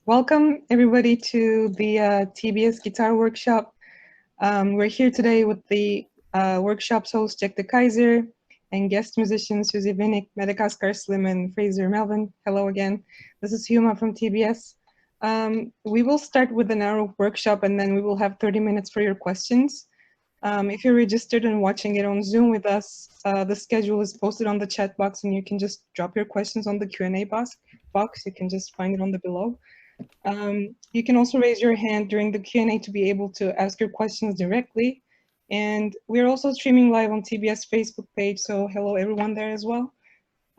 Welcome everybody to the TBS Guitar Workshop. We're here today with the workshop's host Jack de Keyzer and guest musicians Suzie Vinnick, Madagascar Slim, and Fraser Melvin. Hello again. This is Huma from TBS. We will start with an hour of workshop and then we will have 30 minutes for your questions. If you're registered and watching it on Zoom with us, the schedule is posted on the chat box and you can just drop your questions on the Q&A box. You can just find it on the below. You can also raise your hand during the Q&A to be able to ask your questions directly. And we're also streaming live on TBS Facebook page, so hello everyone there as well.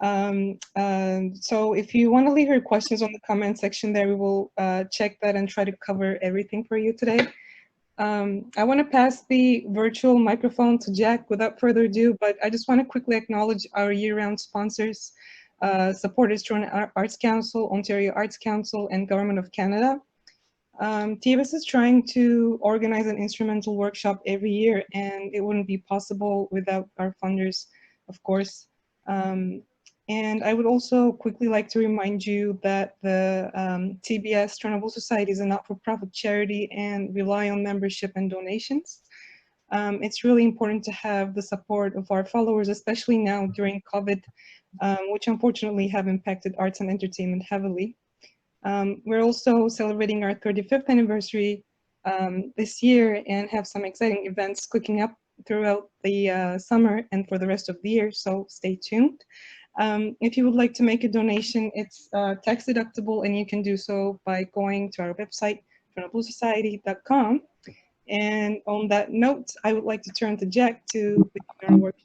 So if you want to leave your questions on the comment section there, we will check that and try to cover everything for you today. I want to pass the virtual microphone to Jack without further ado, but I just want to quickly acknowledge our year-round sponsors, supporters through Arts Council, Ontario Arts Council, and Government of Canada. TBS is trying to organize an instrumental workshop every year, and it wouldn't be possible without our funders, of course. And I would also quickly like to remind you that the TBS Chernobyl Society is a not-for-profit charity and rely on membership and donations. It's really important to have the support of our followers, especially now during COVID, which unfortunately have impacted arts and entertainment heavily. We're also celebrating our 35th anniversary this year and have some exciting events cooking up throughout the summer and for the rest of the year, so stay tuned. If you would like to make a donation, it's tax deductible and you can do so by going to our website, chernobylsociety.com. And on that note, I would like to turn to Jack to begin our workshop.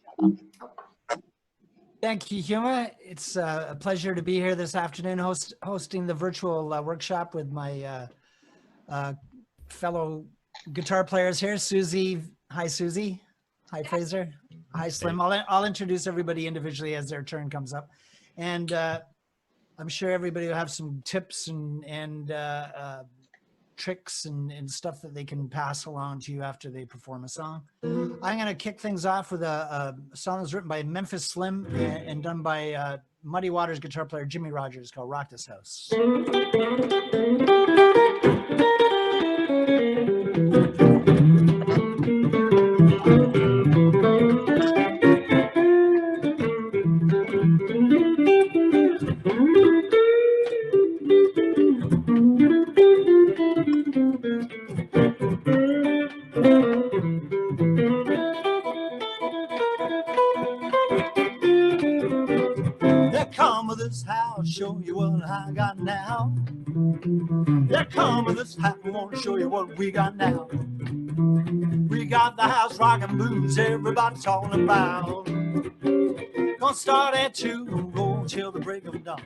Thank you, Huma. It's a pleasure to be here this afternoon hosting the virtual workshop with my fellow guitar players here. Suzie, hi Suzie. Hi Fraser. Hi Slim. I'll introduce everybody individually as their turn comes up. And I'm sure everybody will have some tips and tricks and stuff that they can pass along to you after they perform a song. I'm going to kick things off with a song that's written by Memphis Slim and done by Muddy Waters guitar player Jimmy Rogers called Rock This House. This house, show you what I got now. Yeah, come with this house, I want to show you what we got now. We got the house rockin' blues everybody's talking about. Gonna start at 2, roll till the break of dawn.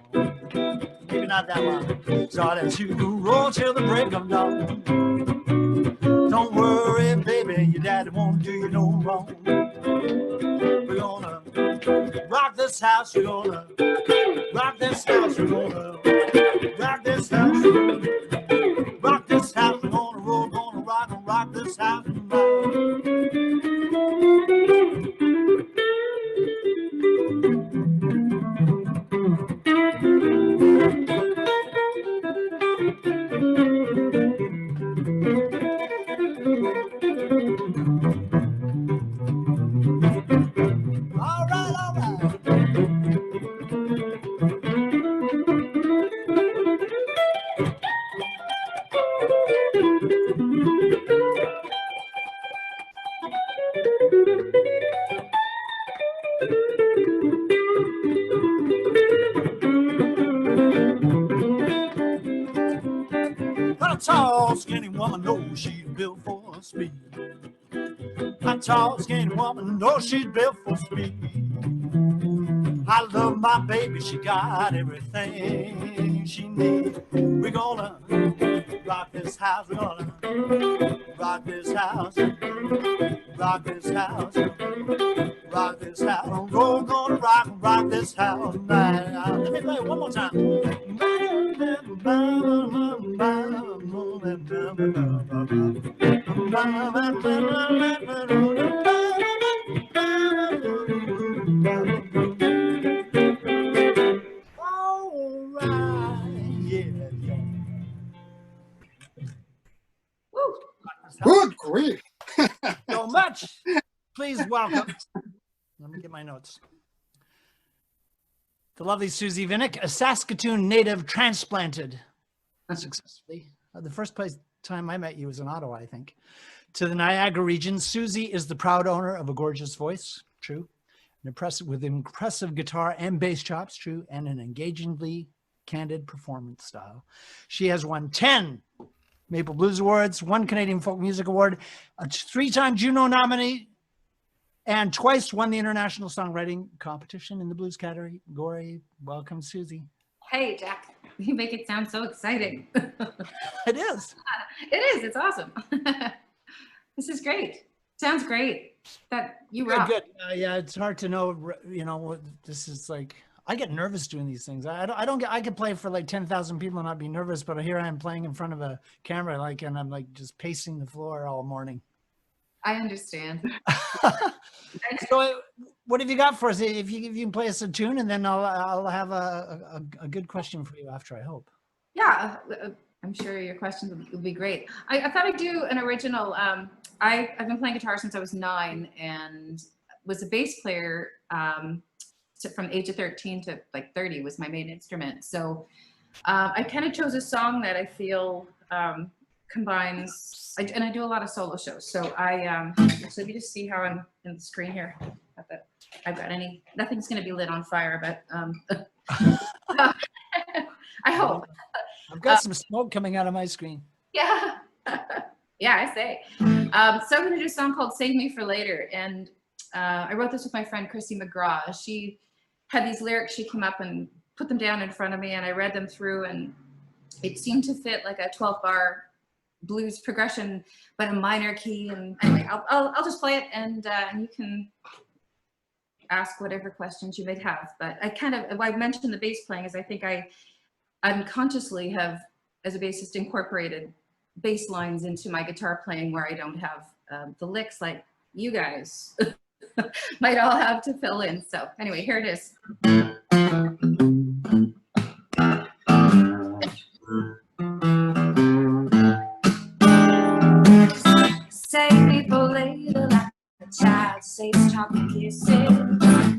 Maybe not that long. Start at 2, roll till the break of dawn. Don't worry, baby, your daddy won't do you no wrong. We're gonna rock this house, we're gonna rock this house, we're gonna rock this house. Rock this house, we're gonna roll, gonna rock this house. All right, all right. A tall, skinny woman knows she's built for speed. A tall, skinny woman knows she's built for speed. I love my baby, she got everything she needs. We're gonna rock this house, we're gonna rock this house, rock this house, rock this house. We're gonna rock this house tonight. Let me play it one more time. All right, yeah, yeah. Oui. So much. Please welcome. Let me get my notes. The lovely Suzie Vinnick, a Saskatoon native transplanted successfully. The first time I met you was in Ottawa, I think. To the Niagara region, Suzie is the proud owner of a gorgeous voice, true, with impressive guitar and bass chops, true, and an engagingly candid performance style. She has won 10 Maple Blues Awards, 1 Canadian Folk Music Award, a 3-time Juno nominee, and twice won the International Songwriting Competition in the blues category. Welcome, Suzie. Hey, Jack. You make it sound so exciting. It is. It is. It's awesome. This is great. Sounds great. That you rock. Good. Yeah, it's hard to know. You know what this is like. I get nervous doing these things. I don't get. I could play for like 10,000 people and not be nervous, but here I am playing in front of a camera, like, and I'm like just pacing the floor all morning. I understand. So, what have you got for us? If you can play us a tune, and then I'll have a good question for you after, I hope. Yeah, I'm sure your questions will be great. I thought I'd do an original. I've been playing guitar since I was 9 and was a bass player from age of 13 to like 30 was my main instrument. So I kind of chose a song that I feel combines, and I do a lot of solo shows. So so let me just see how I'm in the screen here. Not that I've got nothing's going to be lit on fire, but I hope. I've got some smoke coming out of my screen. Yeah. Yeah, I say. So I'm going to do a song called Save Me for Later. And I wrote this with my friend Chrissy McGraw. She had these lyrics. She came up and put them down in front of me, and I read them through, and it seemed to fit like a 12-bar blues progression, but a minor key. And anyway, I'll just play it, and you can ask whatever questions you may have. But I mentioned the bass playing, is I think I unconsciously have, as a bassist, incorporated bass lines into my guitar playing where I don't have the licks like you guys might all have to fill in. So anyway, here it is. Save me for later like a child saves chocolate kisses.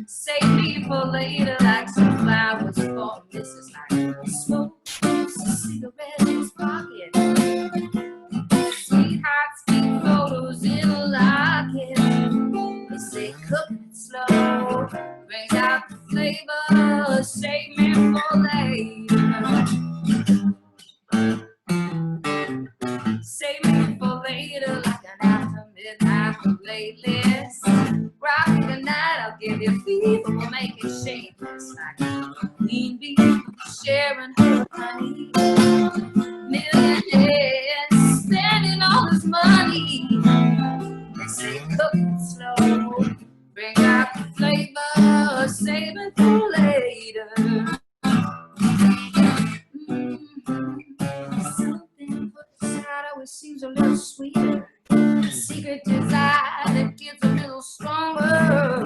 Save me for later like some flowers for Mrs. Like smoke, a cigarette in his pocket. Sweethearts keep photos in a locket. They say cook it slow, bring out the flavor. Save me for later. Save me for later like an after midnight playlist. Rock the night, I'll give you fever, we'll make it shameless like a queen bee sharing her honey. Millionaires spending all his money. They say cook it slow, bring out the flavor, save it for later. Something put aside always seems a little sweeter. A secret desire that gets a little stronger.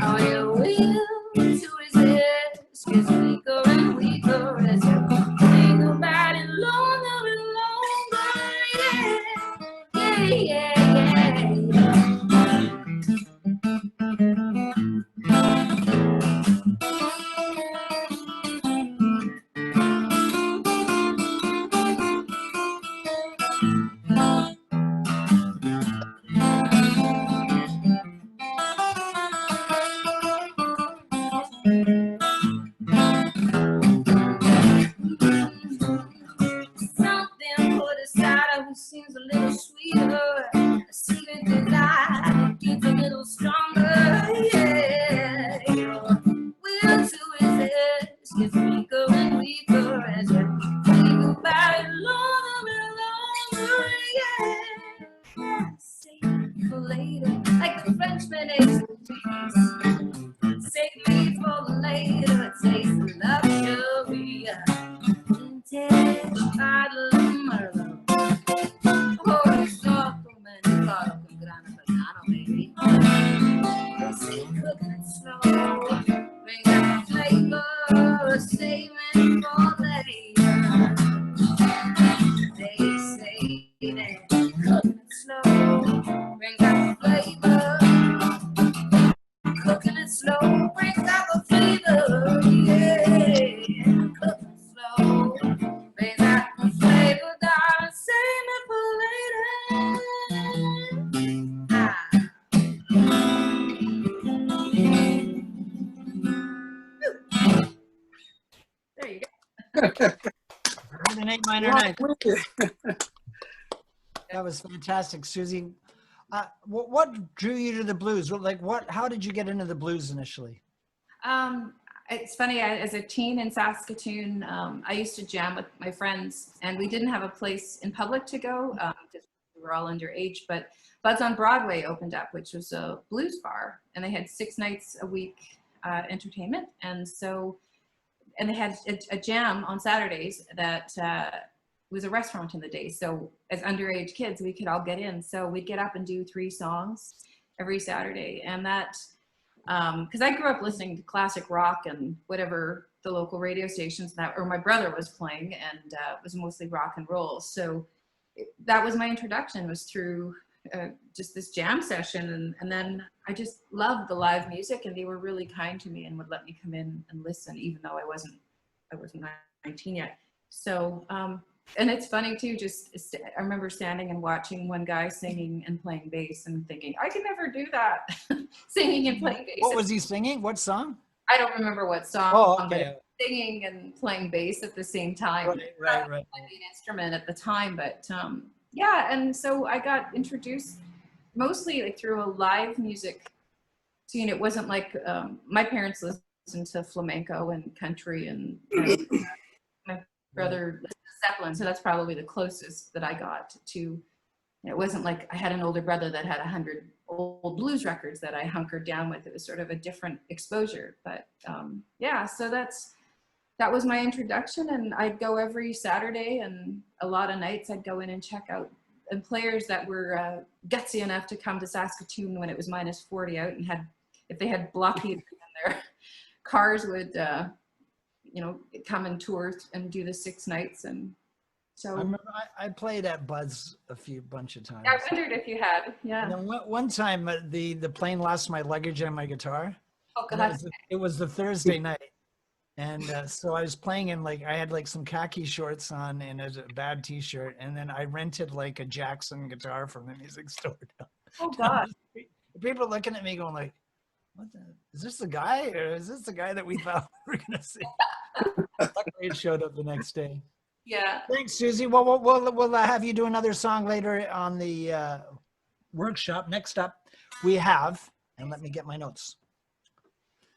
All your will to resist gets weaker and weaker as you think about it longer and longer. Yeah, yeah, yeah, something put aside always seems a little sweeter. A secret desire that gets a little stronger. Yeah, your will to resist gets weaker and weaker as you think about it longer and longer. Yeah, save me for later, like the Frenchman ate cheese. Save me for later, it tastes of luxury. Vintage bottle of Merlot. Oh, it's so bottle con grana banana, baby. They say cook it slow, bring out the flavor, save it for later. They say that cook it A minor 9th. That was fantastic, Suzie. What drew you to the blues? How did you get into the blues initially? It's funny, as a teen in Saskatoon, I used to jam with my friends, and we didn't have a place in public to go because we were all underage, but Bud's on Broadway opened up, which was a blues bar, and they had 6 nights a week entertainment. And they had a jam on Saturdays that was a restaurant in the day. So as underage kids, we could all get in. So we'd get up and do 3 songs every Saturday. And that, because I grew up listening to classic rock and whatever the local radio stations or my brother was playing, and it was mostly rock and roll. So that was my introduction, was through just this jam session. And then I just loved the live music, and they were really kind to me and would let me come in and listen, even though I wasn't 19 yet. So, and it's funny too, I remember standing and watching one guy singing and playing bass and thinking, I can never do that. Singing and playing bass. What was he singing? What song? I don't remember what song, oh, okay. But singing and playing bass at the same time. Right. Playing an instrument at the time, but yeah, and so I got introduced mostly like through a live music scene. It wasn't like my parents listened to flamenco and country, and my brother listened to Zeppelin, so that's probably the closest that I got to. It wasn't like I had an older brother that had 100 old blues records that I hunkered down with. It was sort of a different exposure, but yeah, so that was my introduction, and I'd go every Saturday, and a lot of nights I'd go in and check out and players that were gutsy enough to come to Saskatoon when it was -40 out, and if they had blockades in their cars, would come and tour and do the 6 nights. And so I remember I played at Bud's a bunch of times. I wondered if you had. Yeah. And then one time the plane lost my luggage and my guitar. Oh God. It was the Thursday night. And so I was playing in I had some khaki shorts on and a bad t-shirt. And then I rented a Jackson guitar from the music store. Oh God. People looking at me going is this the guy, or is this the guy that we thought we were going to see? Luckily it showed up the next day. Yeah. Thanks, Suzie. Well, we'll have you do another song later on the workshop. Next up we have, and let me get my notes,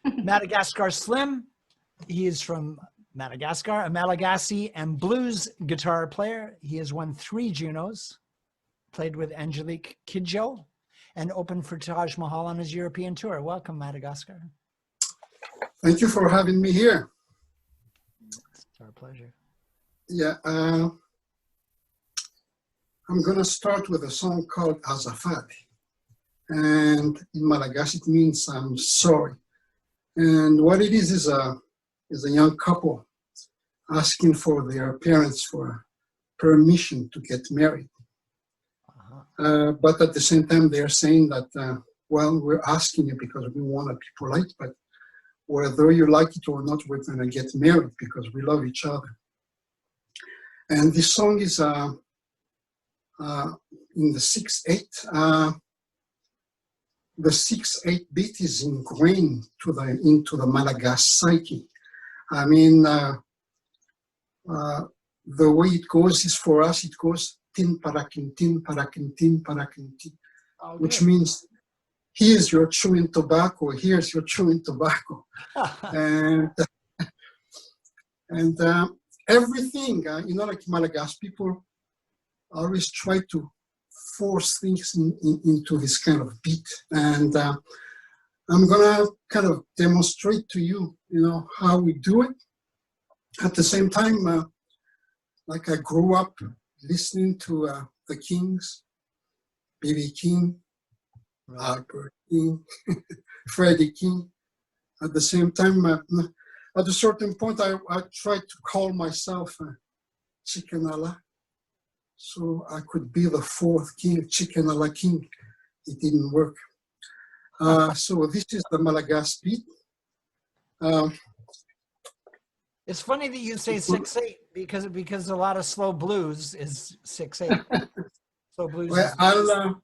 Madagascar Slim. He is from Madagascar, a Malagasy and blues guitar player. He has won 3 Junos, played with Angelique Kidjo, and opened for Taj Mahal on his European tour. Welcome, Madagascar. Thank you for having me here. It's our pleasure. Yeah, I'm going to start with a song called Azafady. And in Malagasy, it means I'm sorry. And what it is a young couple asking for their parents for permission to get married. But at the same time, they're saying that, well, we're asking you because we want to be polite, but whether you like it or not, we're going to get married because we love each other. And this song is in the 6/8. The 6/8 beat is ingrained into the Malagasy psyche. I mean, the way it goes is, for us, it goes tin parakin, which means here's your chewing tobacco, here's your chewing tobacco. and everything, like Malagasy people always try to force things into this kind of beat. And I'm gonna kind of demonstrate to you, how we do it. At the same time, I grew up listening to the Kings, B.B. King, Albert King, Freddie King. At the same time, at a certain point, I tried to call myself Chicken-ala, so I could be the 4th king, Chicken-ala King. It didn't work. So this is the Malagasy beat. It's funny that you say 6/8 because a lot of slow blues is 6/8. Slow blues. Well,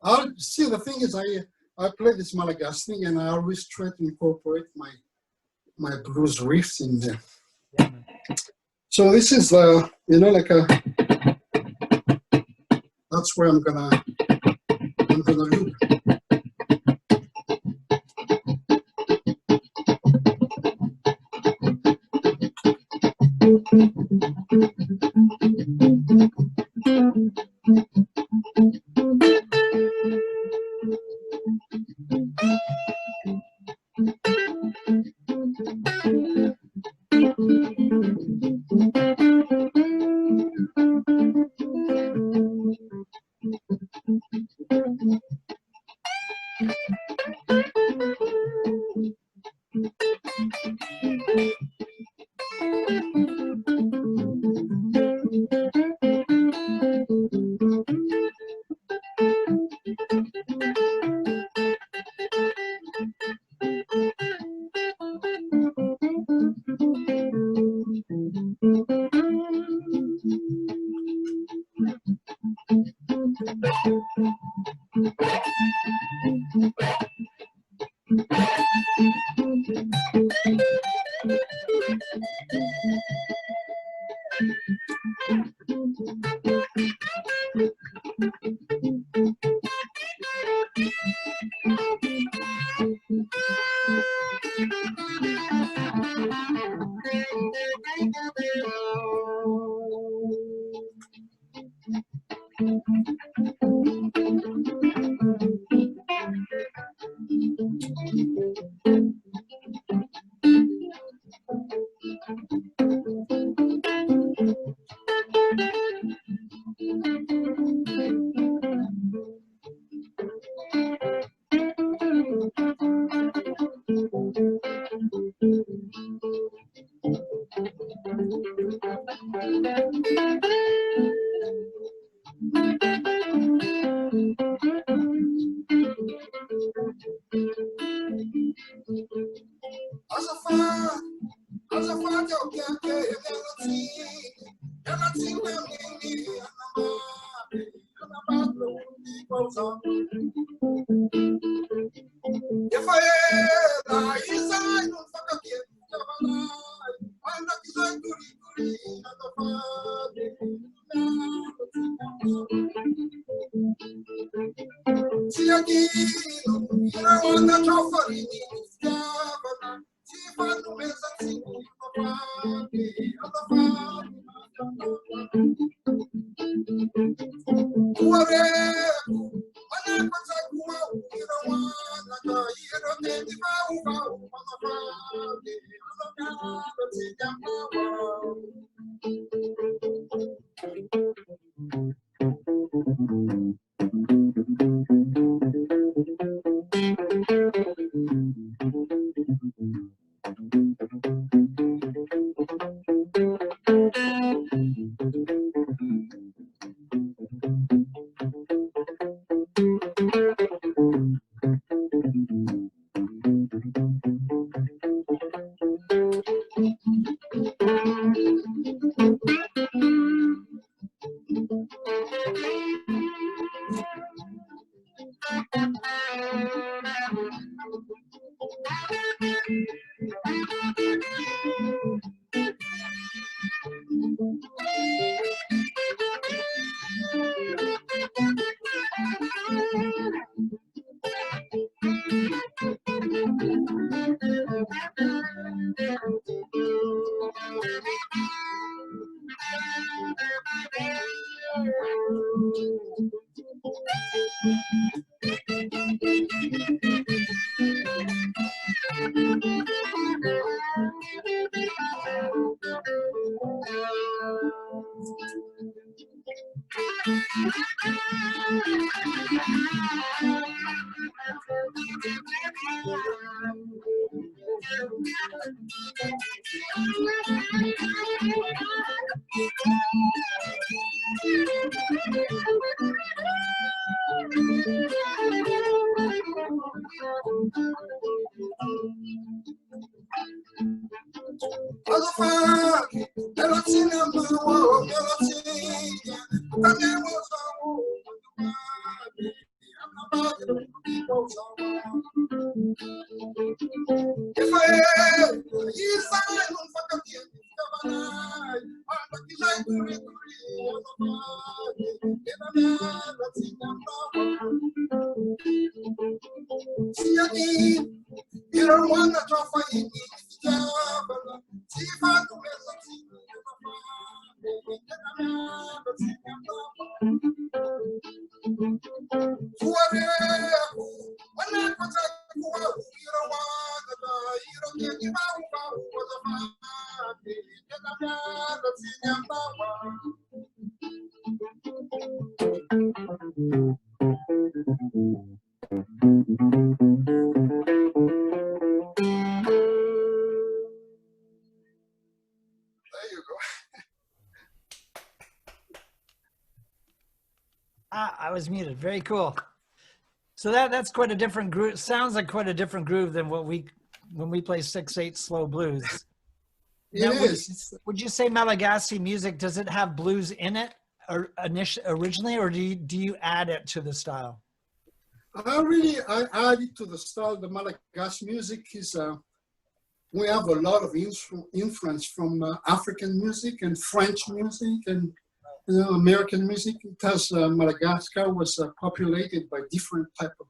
I'll see. The thing is, I play this Malagasy thing, and I always try to incorporate my blues riffs in there. Yeah. So this is, you know, like a, that's where I'm gonna loop. I was muted. Very cool. So that's quite a different groove. Sounds like quite a different groove than when we play 6/8 slow blues. Now, would you say Malagasy music, does it have blues in it or originally, or do you add it to the style? I add it to the style. The Malagasy music is, we have a lot of influence from African music and French music and American music. Because Madagascar was populated by different type of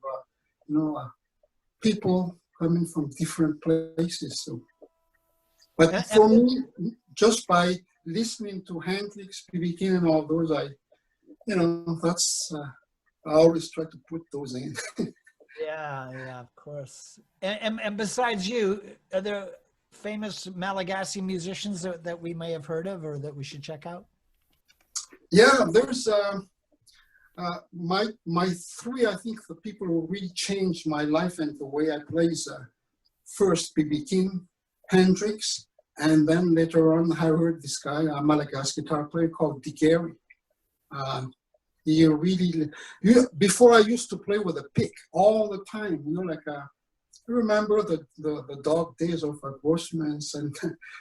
people coming from different places. So, but for me, just by listening to Hendrix, B.B. King, and all those, that's I always try to put those in. Yeah, of course. And besides you, are there famous Malagasy musicians that we may have heard of or that we should check out? Yeah, there's my three, I think, the people who really changed my life and the way I play is first B.B. King, Hendrix, and then later on I heard this guy, a Malagasy guitar player called Digeri. Before I used to play with a pick all the time, I remember the dog days of Grossman's and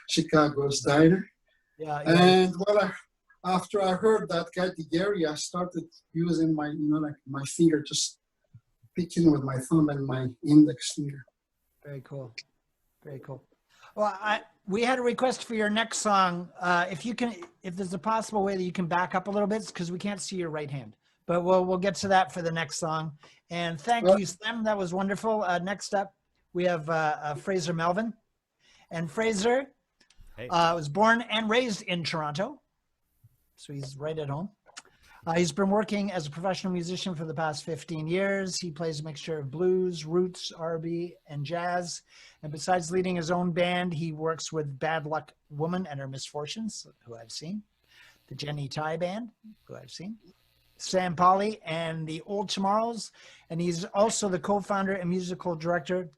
Chicago's Diner. Yeah. And after I heard that guy Digeri, I started using my, my finger, just picking with my thumb and my index finger. Very cool. Very cool. Well, we had a request for your next song. If there's a possible way that you can back up a little bit, because we can't see your right hand. But we'll get to that for the next song. And thank you, Slim. That was wonderful. Next up, we have Fraser Melvin. And Fraser was born and raised in Toronto. So he's right at home. He's been working as a professional musician for the past 15 years. He plays a mixture of blues, roots, R&B, and jazz. And besides leading his own band, he works with Bad Luck Woman and Her Misfortunes, who I've seen, the Jenny Ty Band, who I've seen, Sam Polly, and the Old Tomorrows. And he's also the co-founder and musical director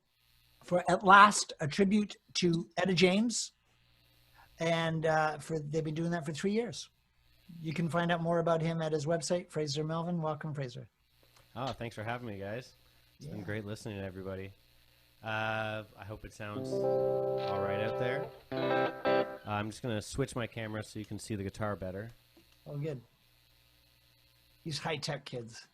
for At Last, a tribute to Etta James. And they've been doing that for 3 years. You can find out more about him at his website, Fraser Melvin. Welcome, Fraser. Oh, thanks for having me, guys. It's been great listening to everybody. I hope it sounds all right out there. I'm just going to switch my camera so you can see the guitar better. Oh, good. These high-tech kids.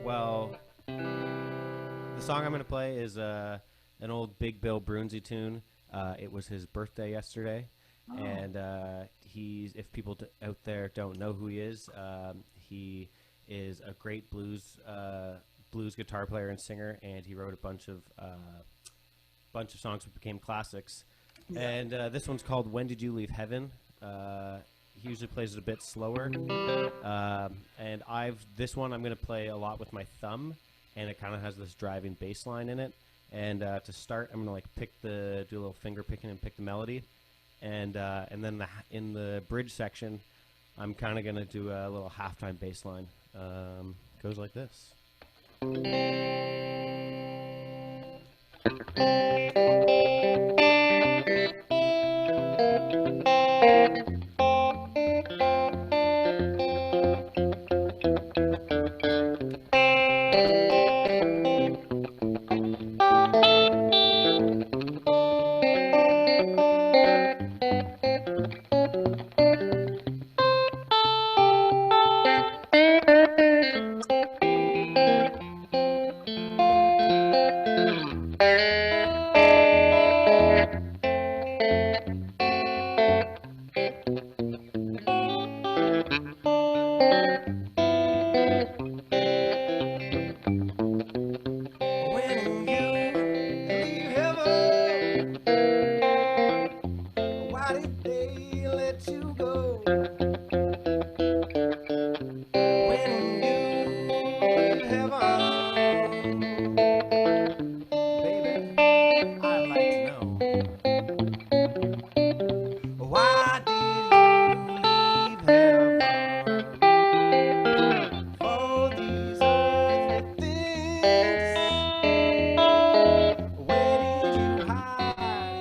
Well, the song I'm going to play is an old Big Bill Brunsey tune. It was his birthday yesterday, and if people out there don't know who he is a great blues guitar player and singer, and he wrote a bunch of songs that became classics. Yeah. And this one's called "When Did You Leave Heaven." He usually plays it a bit slower, and this one I'm going to play a lot with my thumb, and it kind of has this driving bass line in it. And to start, I'm gonna do a little finger picking and pick the melody, and then in the bridge section, I'm kind of gonna do a little halftime bass line. Goes like this.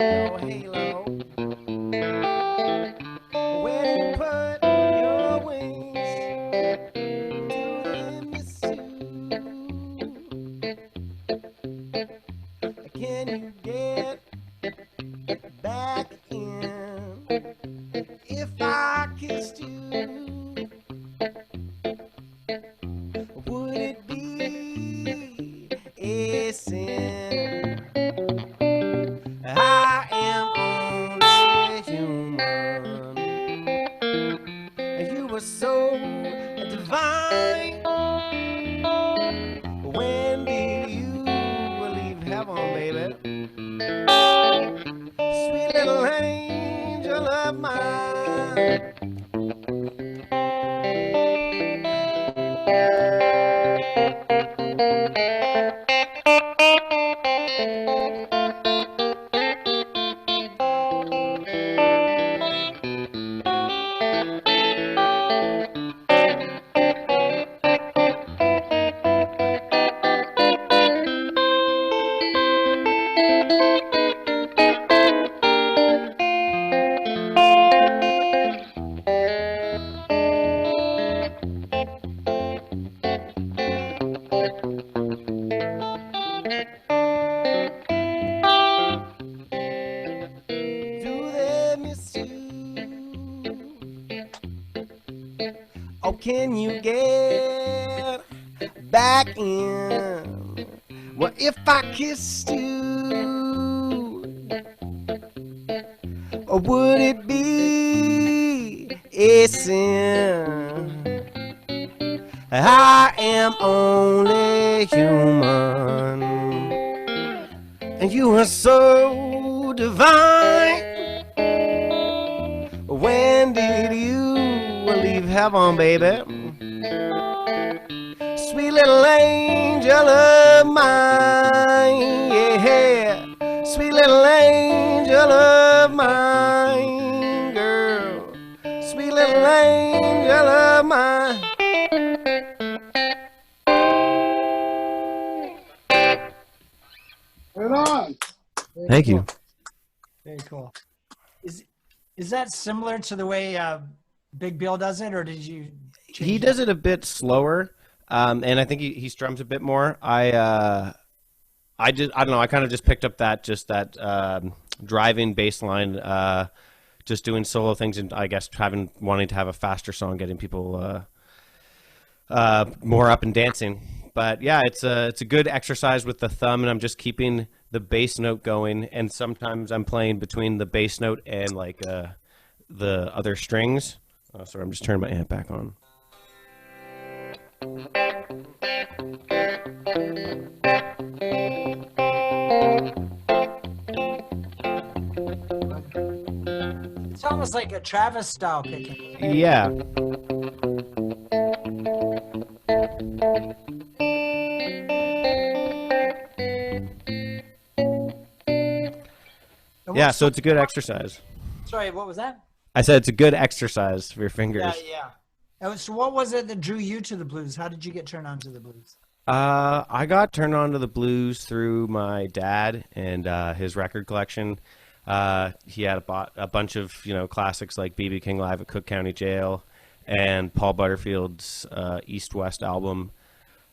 no halo. When you put your wings to the Missouri, can you get back in if I kissed you? Would it be a sin? I am only human. You were so divine. When did you leave heaven, baby? Sweet little angel of mine. Oh, can you get back in? Well, if I kissed you, or would it be a sin? I am only human, and you are so divine. When did you leave heaven, baby? Sweet little angel of mine, yeah. Sweet little angel of mine, girl. Sweet little angel of mine. Right on. Thank you. Very cool. Is that similar to the way Big Bill does it, or did you? He does it a bit slower, and I think he strums a bit more. I don't know. I kind of just picked up that driving bass line, just doing solo things, and I guess wanting to have a faster song, getting people more up and dancing. But yeah, it's a good exercise with the thumb, and I'm just keeping the bass note going, and sometimes I'm playing between the bass note and like the other strings. Oh, sorry, I'm just turning my amp back on. It's almost like a Travis style picking. Yeah. Yeah, so it's a good exercise. Sorry, what was that? I said it's a good exercise for your fingers. Yeah. So what was it that drew you to the blues? How did you get turned on to the blues? I got turned on to the blues through my dad and his record collection. He had a bunch of classics like B.B. King Live at Cook County Jail and Paul Butterfield's East-West album.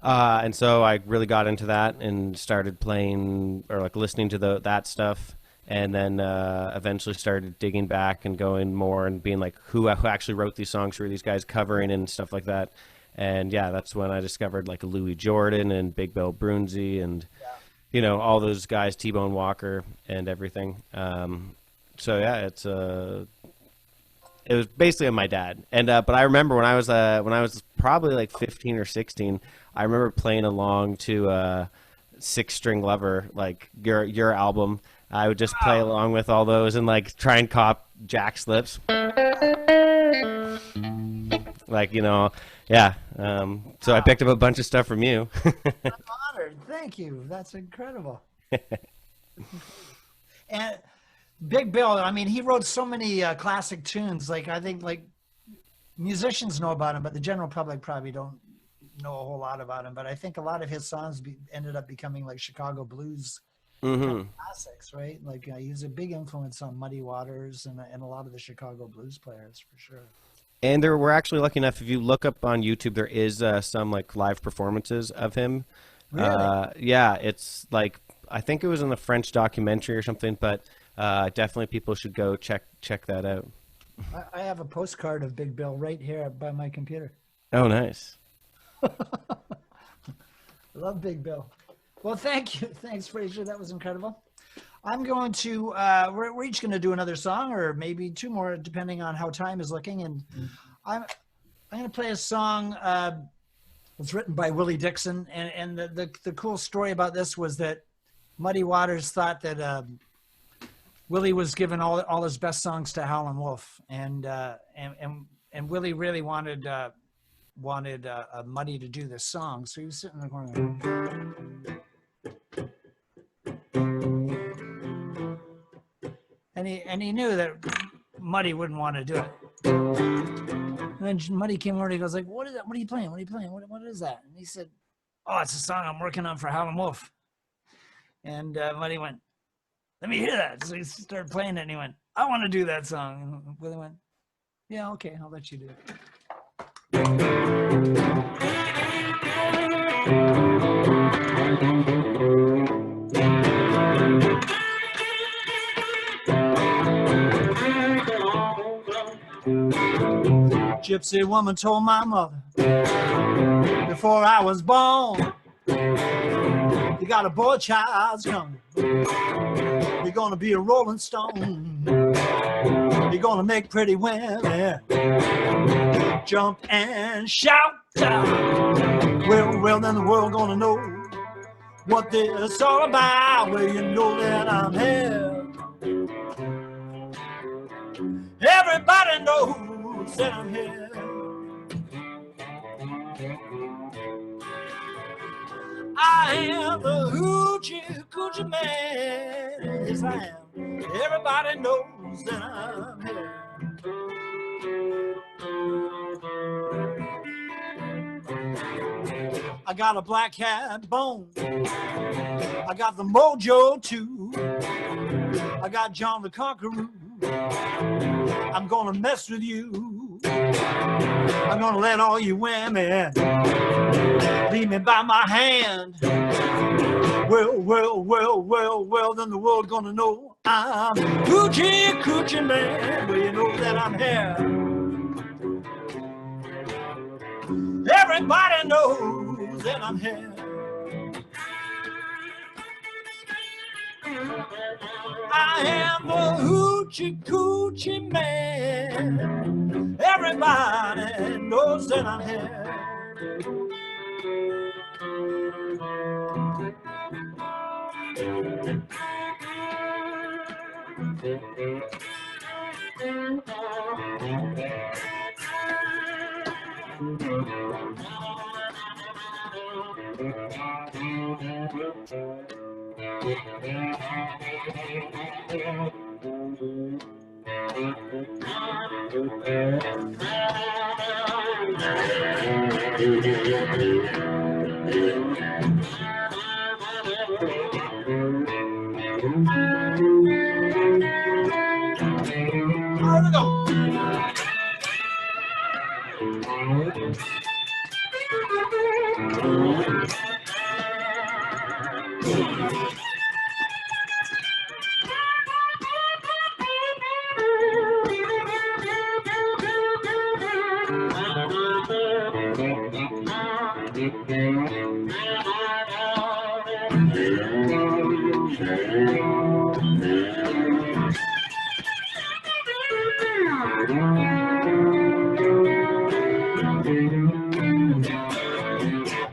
And so I really got into that and started playing or like listening to that stuff. And then eventually started digging back and going more and being like, who actually wrote these songs? Who are these guys covering and stuff like that? And yeah, that's when I discovered like Louis Jordan and Big Bill Brunzi and all those guys, T-Bone Walker and everything. So yeah, it was basically on my dad. And but I remember when I was probably like 15 or 16, I remember playing along to Six String Lover, like your album. I would just play along with all those and like try and cop jack slips. Like, yeah. So I picked up a bunch of stuff from you. I'm honored. Thank you. That's incredible. And Big Bill, I mean, he wrote so many classic tunes. Like, I think like musicians know about him, but the general public probably don't know a whole lot about him. But I think a lot of his songs ended up becoming like Chicago blues Mm-hmm. classics, right? Like he's a big influence on Muddy Waters and a lot of the Chicago blues players for sure. And we're actually lucky enough, if you look up on YouTube, there is some like live performances of him. Really? Yeah, it's like, I think it was in the French documentary or something, but definitely people should go check that out. I have a postcard of Big Bill right here by my computer. Oh, nice. I love Big Bill. Well, thank you. Thanks, Fraser. That was incredible. I'm going to, we're each going to do another song or maybe two more, depending on how time is looking. And I'm going to play a song that's written by Willie Dixon. And the cool story about this was that Muddy Waters thought that Willie was giving all his best songs to Howlin' Wolf. And Willie really wanted Muddy to do this song. So he was sitting in the corner. And he knew that Muddy wouldn't want to do it. And then Muddy came over and he goes like, what is that? What are you playing? What are you playing? What is that? And he said, oh, it's a song I'm working on for Howlin' Wolf. And Muddy went, let me hear that. So he started playing it and he went, I want to do that song. And Willie went, yeah, okay, I'll let you do it. Gypsy woman told my mother before I was born, you got a boy child's coming. You're gonna be a rolling stone. You're gonna make pretty women jump and shout. Well, then the world gonna know what this all about. Well, you know that I'm here. Everybody knows that I'm here. I am the hoochie coochie man. Yes, I am. Everybody knows that I'm here. I got a black cat bone. I got the mojo too. I got John the Conqueror. I'm gonna mess with you. I'm gonna let all you women lead me by my hand. Well, then the world gonna know I'm Coochie Coochie Man. Well, you know that I'm here. Everybody knows that I'm here. I am the Hoochie Coochie Man. Everybody knows that I'm here. Here we go.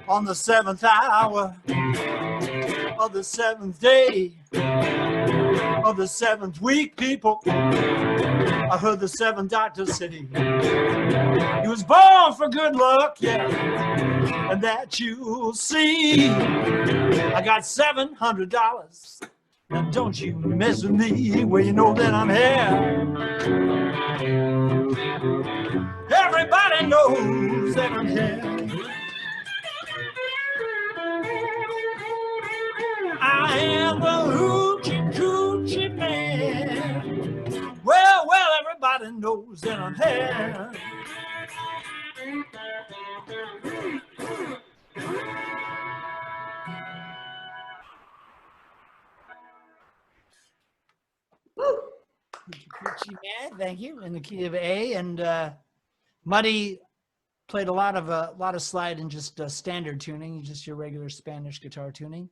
On the 7th hour of the 7th day of the 7th week, people, I heard the 7th doctor say he was born for good luck, yeah, and that you'll see. I got $700, and don't you mess with me. Well, you know that I'm here. Everybody knows that I'm here. I am the and nose and her hair. Thank you. In the key of A, and Muddy played a lot of slide and just standard tuning, just your regular Spanish guitar tuning,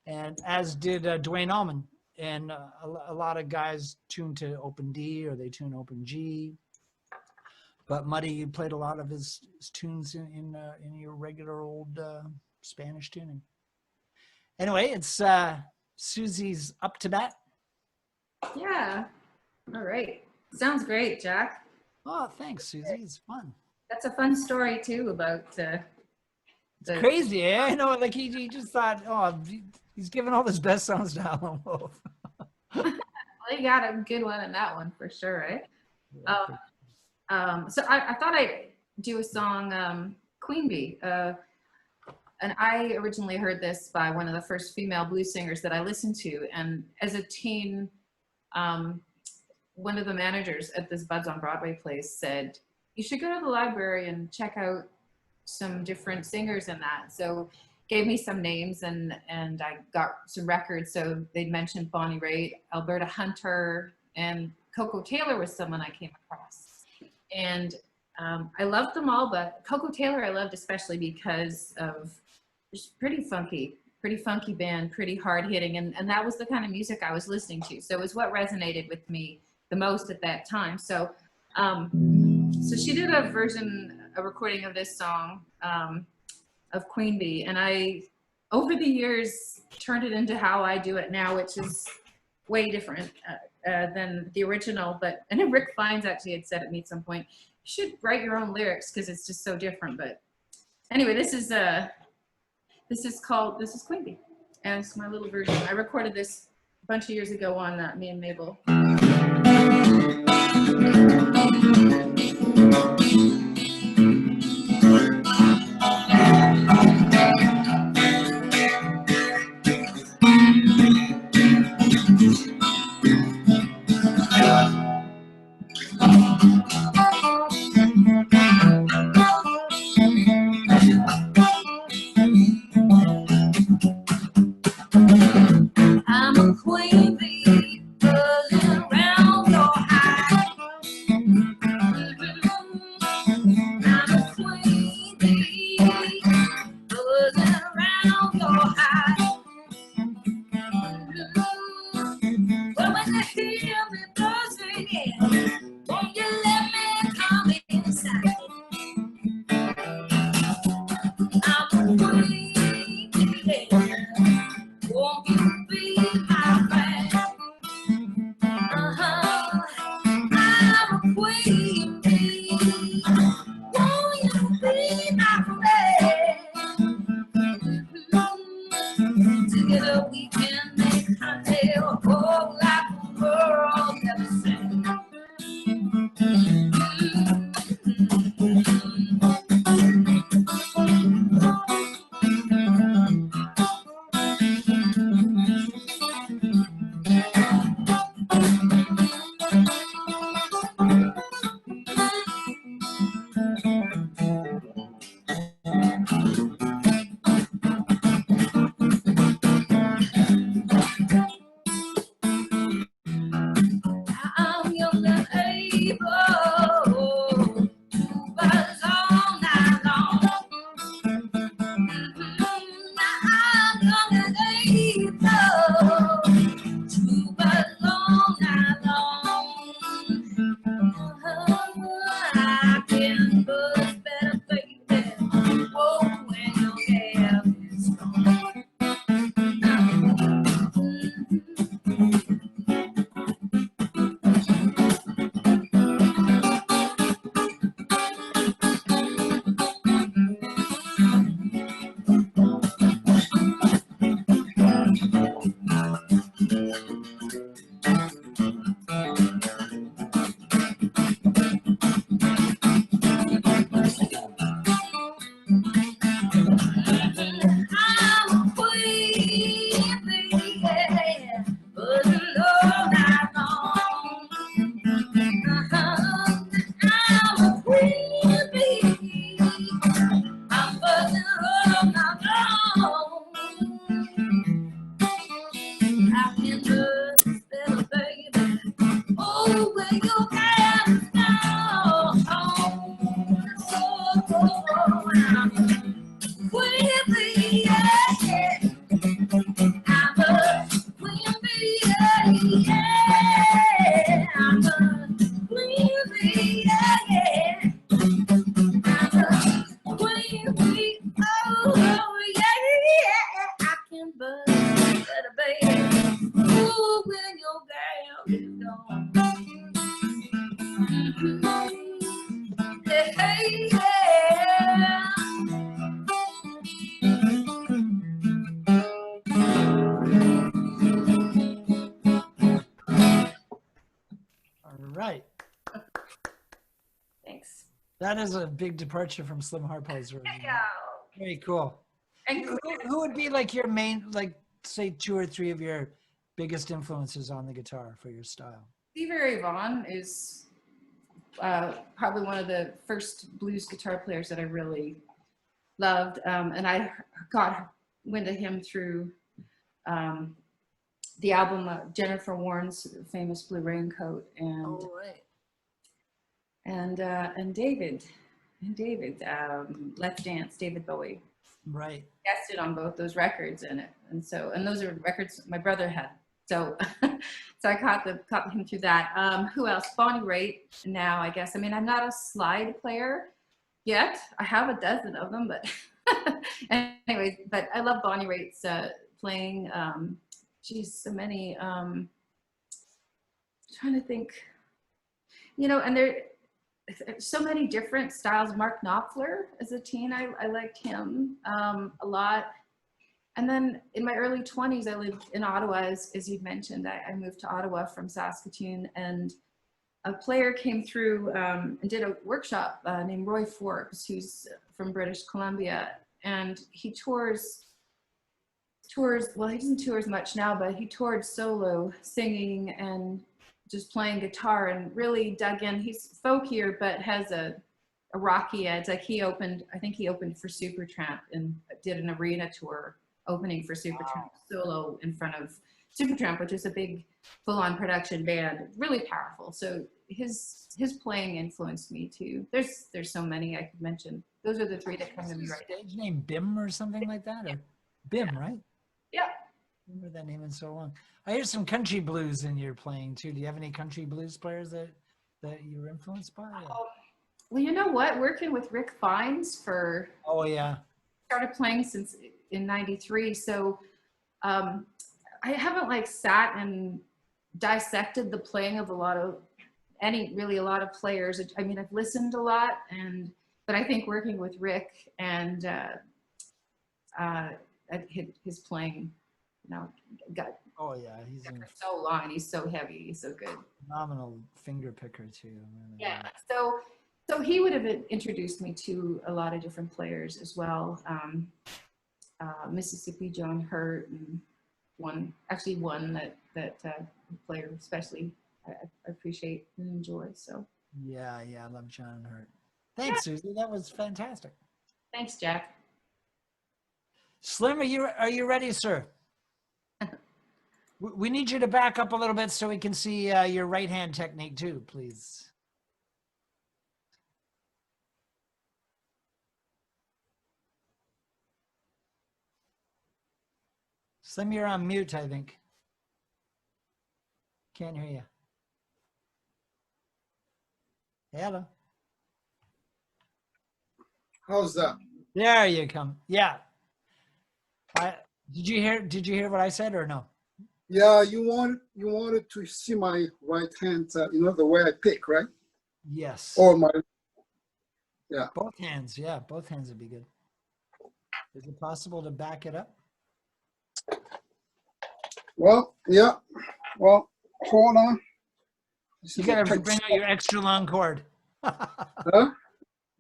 and as did Dwayne Allman. And a lot of guys tune to open D or they tune open G, but Muddy played a lot of his tunes in your regular old Spanish tuning. Anyway, it's Susie's up to bat. Yeah. All right. Sounds great, Jack. Oh, thanks, Suzie. It's fun. That's a fun story too about It's crazy, eh? I know, like he just thought, oh, he's giving all his best songs to Howlin' Wolf. Well, you got a good one in that one for sure, right? So I thought I'd do a song, Queen Bee. And I originally heard this by one of the first female blues singers that I listened to. And as a teen, one of the managers at this Buds on Broadway place said, you should go to the library and check out some different singers in that. So gave me some names and I got some records. So they'd mentioned Bonnie Raitt, Alberta Hunter, and Coco Taylor was someone I came across. And I loved them all, but Coco Taylor I loved especially because of just pretty funky band, pretty hard hitting. And that was the kind of music I was listening to. So it was what resonated with me the most at that time. So so she did a recording of this song of Queen Bee, and I, over the years, turned it into how I do it now, which is way different than the original. But and then Rick Fiennes actually had said at me at some point, you should write your own lyrics because it's just so different. But anyway, this is Queen Bee, and it's my little version. I recorded this a bunch of years ago on Me and Mabel. I'm a queen bee, buzzing around your hive. I'm a queen bee, buzzing around your hive. But when you hear me buzzing in, won't you let me come inside? I'm a queen bee, won't you be my friend? I'm a queen bee, won't you be my friend? Together we can make honey, oh, like a world never right. Thanks. That is a big departure from Slim Harpo's version. Yeah. Very cool. And Who would be like your main, like say 2 or 3 of your biggest influences on the guitar for your style? Stevie Vaughan is probably one of the first blues guitar players that I really loved, and I got wind of him through the album Jennifer Warren's famous Blue Raincoat, and and David, Let's Dance, David Bowie. Right. Guested on both those records and those are records my brother had. So so I caught him through that. Who else? Bonnie Raitt now, I guess. I mean, I'm not a slide player yet. I have a dozen of them, but anyways, but I love Bonnie Raitt's playing. Geez, so many. Trying to think, you know, and there so many different styles. Mark Knopfler as a teen, I liked him a lot. And then in my early 20s, I lived in Ottawa, as you'd mentioned. I moved to Ottawa from Saskatoon, and a player came through and did a workshop named Roy Forbes, who's from British Columbia, and he tours, well, he doesn't tour as much now, but he toured solo, singing and just playing guitar, and really dug in. He's folkier, but has a rocky edge. Like I think he opened for Supertramp and did an arena tour opening for Supertramp solo in front of Supertramp, which is a big full-on production band, really powerful. So his playing influenced me too. There's so many I could mention. Those are the 3 that come to me right now. Stage name Bim or something like that, or Bim, right? Yeah. I remember that name in so long. I hear some country blues in your playing too. Do you have any country blues players that you were influenced by? Well, you know what? Working with Rick Fiennes for started playing since in '93. So I haven't like sat and dissected the playing of a lot of players. I mean, I've listened a lot, but I think working with Rick and his playing, you know, got he's for so long, and he's so heavy, he's so good. Phenomenal finger picker too. Really. Yeah. So he would have introduced me to a lot of different players as well. Mississippi John Hurt, and one that player especially I appreciate and enjoy. So yeah, I love John Hurt. Thanks, Suzie. That was fantastic. Thanks, Jack. Slim, are you ready, sir? We need you to back up a little bit so we can see your right hand technique too, please. Slim, you're on mute, I think. Can't hear you. Hello. How's that? There you come. Yeah. Did you hear what I said or no? Yeah, you wanted to see my right hand, the way I pick, right? Yes. Or my, yeah. Both hands, yeah, both hands would be good. Is it possible to back it up? Well, yeah. Well, hold on. You gotta bring out your extra long cord. Huh?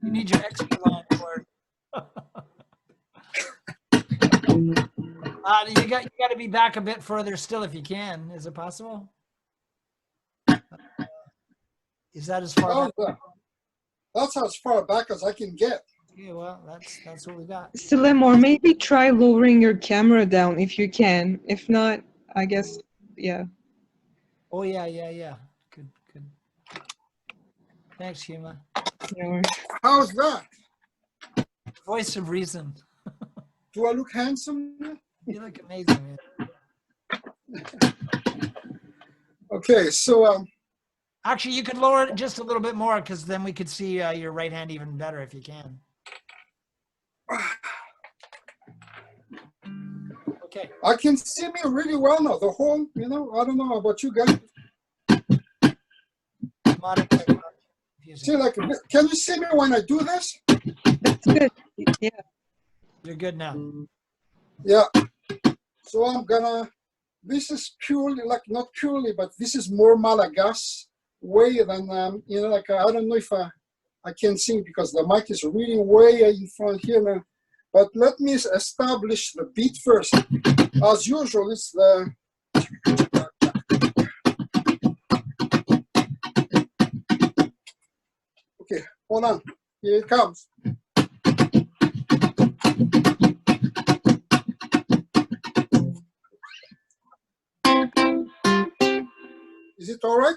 You need your extra long cord. You got to be back a bit further still if you can. Is it possible? Is that as far back? That's as far back as I can get. Yeah, well, that's what we got. Slim, or maybe try lowering your camera down if you can. If not, I guess, yeah. Oh, yeah. Good. Thanks, Huma. How's that? Voice of reason. Do I look handsome? You look amazing, man. Okay, so actually, you could lower it just a little bit more, because then we could see your right hand even better if you can. Okay. I can see me really well now. The whole, I don't know about you guys. See, like, can you see me when I do this? That's good. Yeah. You're good now. Yeah. So this is purely, like, not purely, but this is more Madagascar way than, you know, like I don't know if I can sing because the mic is really way in front here now. But let me establish the beat first. As usual, it's the... Okay, hold on. Here it comes. Is it all right?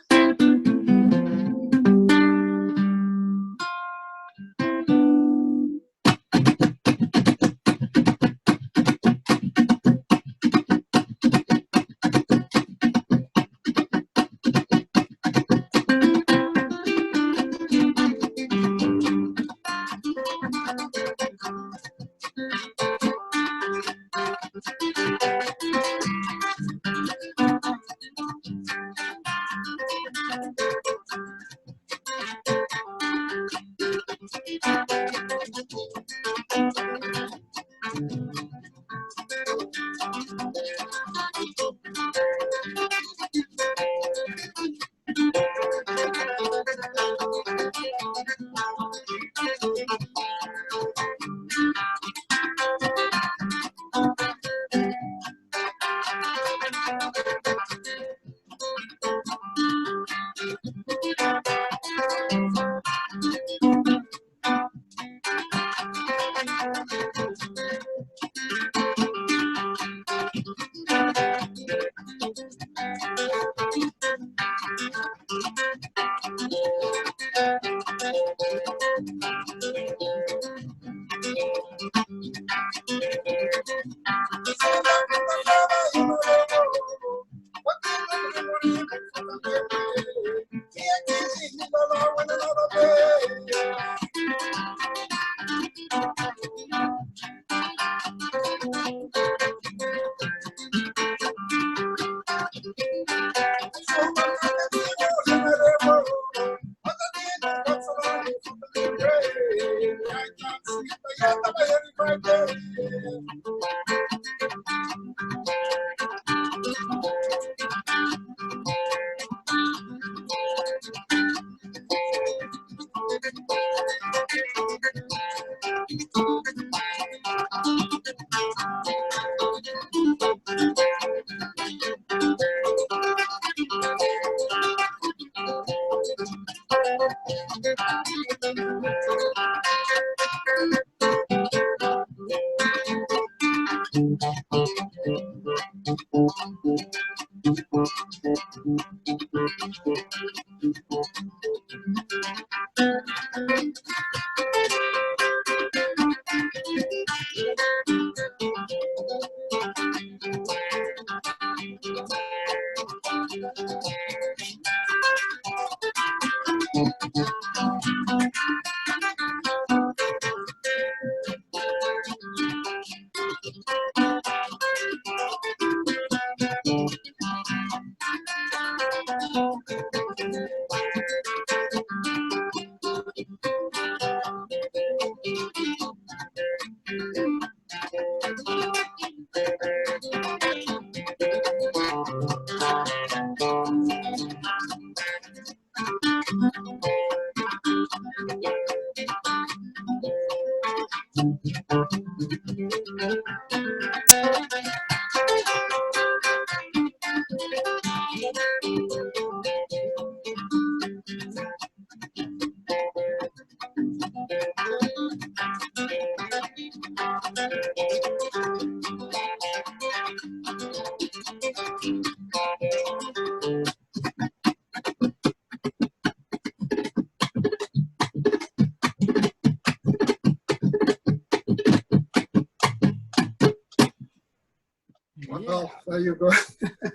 Well, there you go.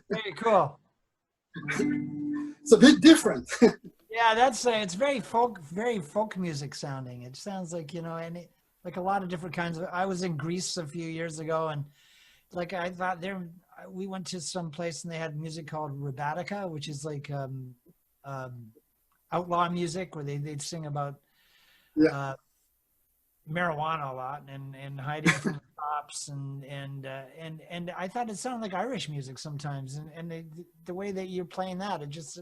Very cool. It's a bit different. Yeah, that's it's very folk music sounding. It sounds like, you know, like a lot of different kinds of. I was in Greece a few years ago, and like I thought we went to some place and they had music called Rabatica, which is like outlaw music where they'd sing about marijuana a lot and hiding from the cops and I thought it sounded like Irish music sometimes, and the way that you're playing that, it just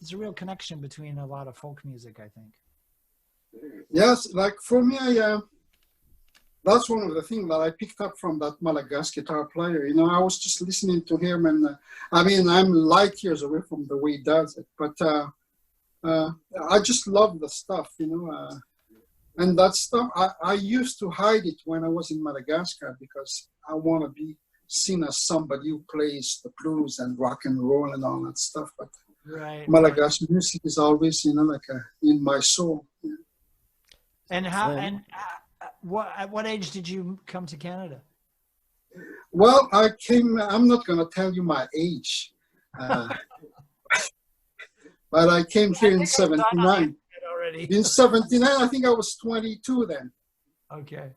There's a real connection between a lot of folk music, I think. Yes, like for me, that's one of the things that I picked up from that Madagascar guitar player. You know, I was just listening to him, and I mean, I'm light years away from the way he does it, but I just love the stuff, you know. And that stuff, I used to hide it when I was in Madagascar because I want to be seen as somebody who plays the blues and rock and roll and all that stuff. But Right. Madagascar music is always, you know, like in my soul. Yeah. And how? And at what age did you come to Canada? Well, I'm not going to tell you my age, but I came here in 79. In 79, I think I was 22 then. Okay.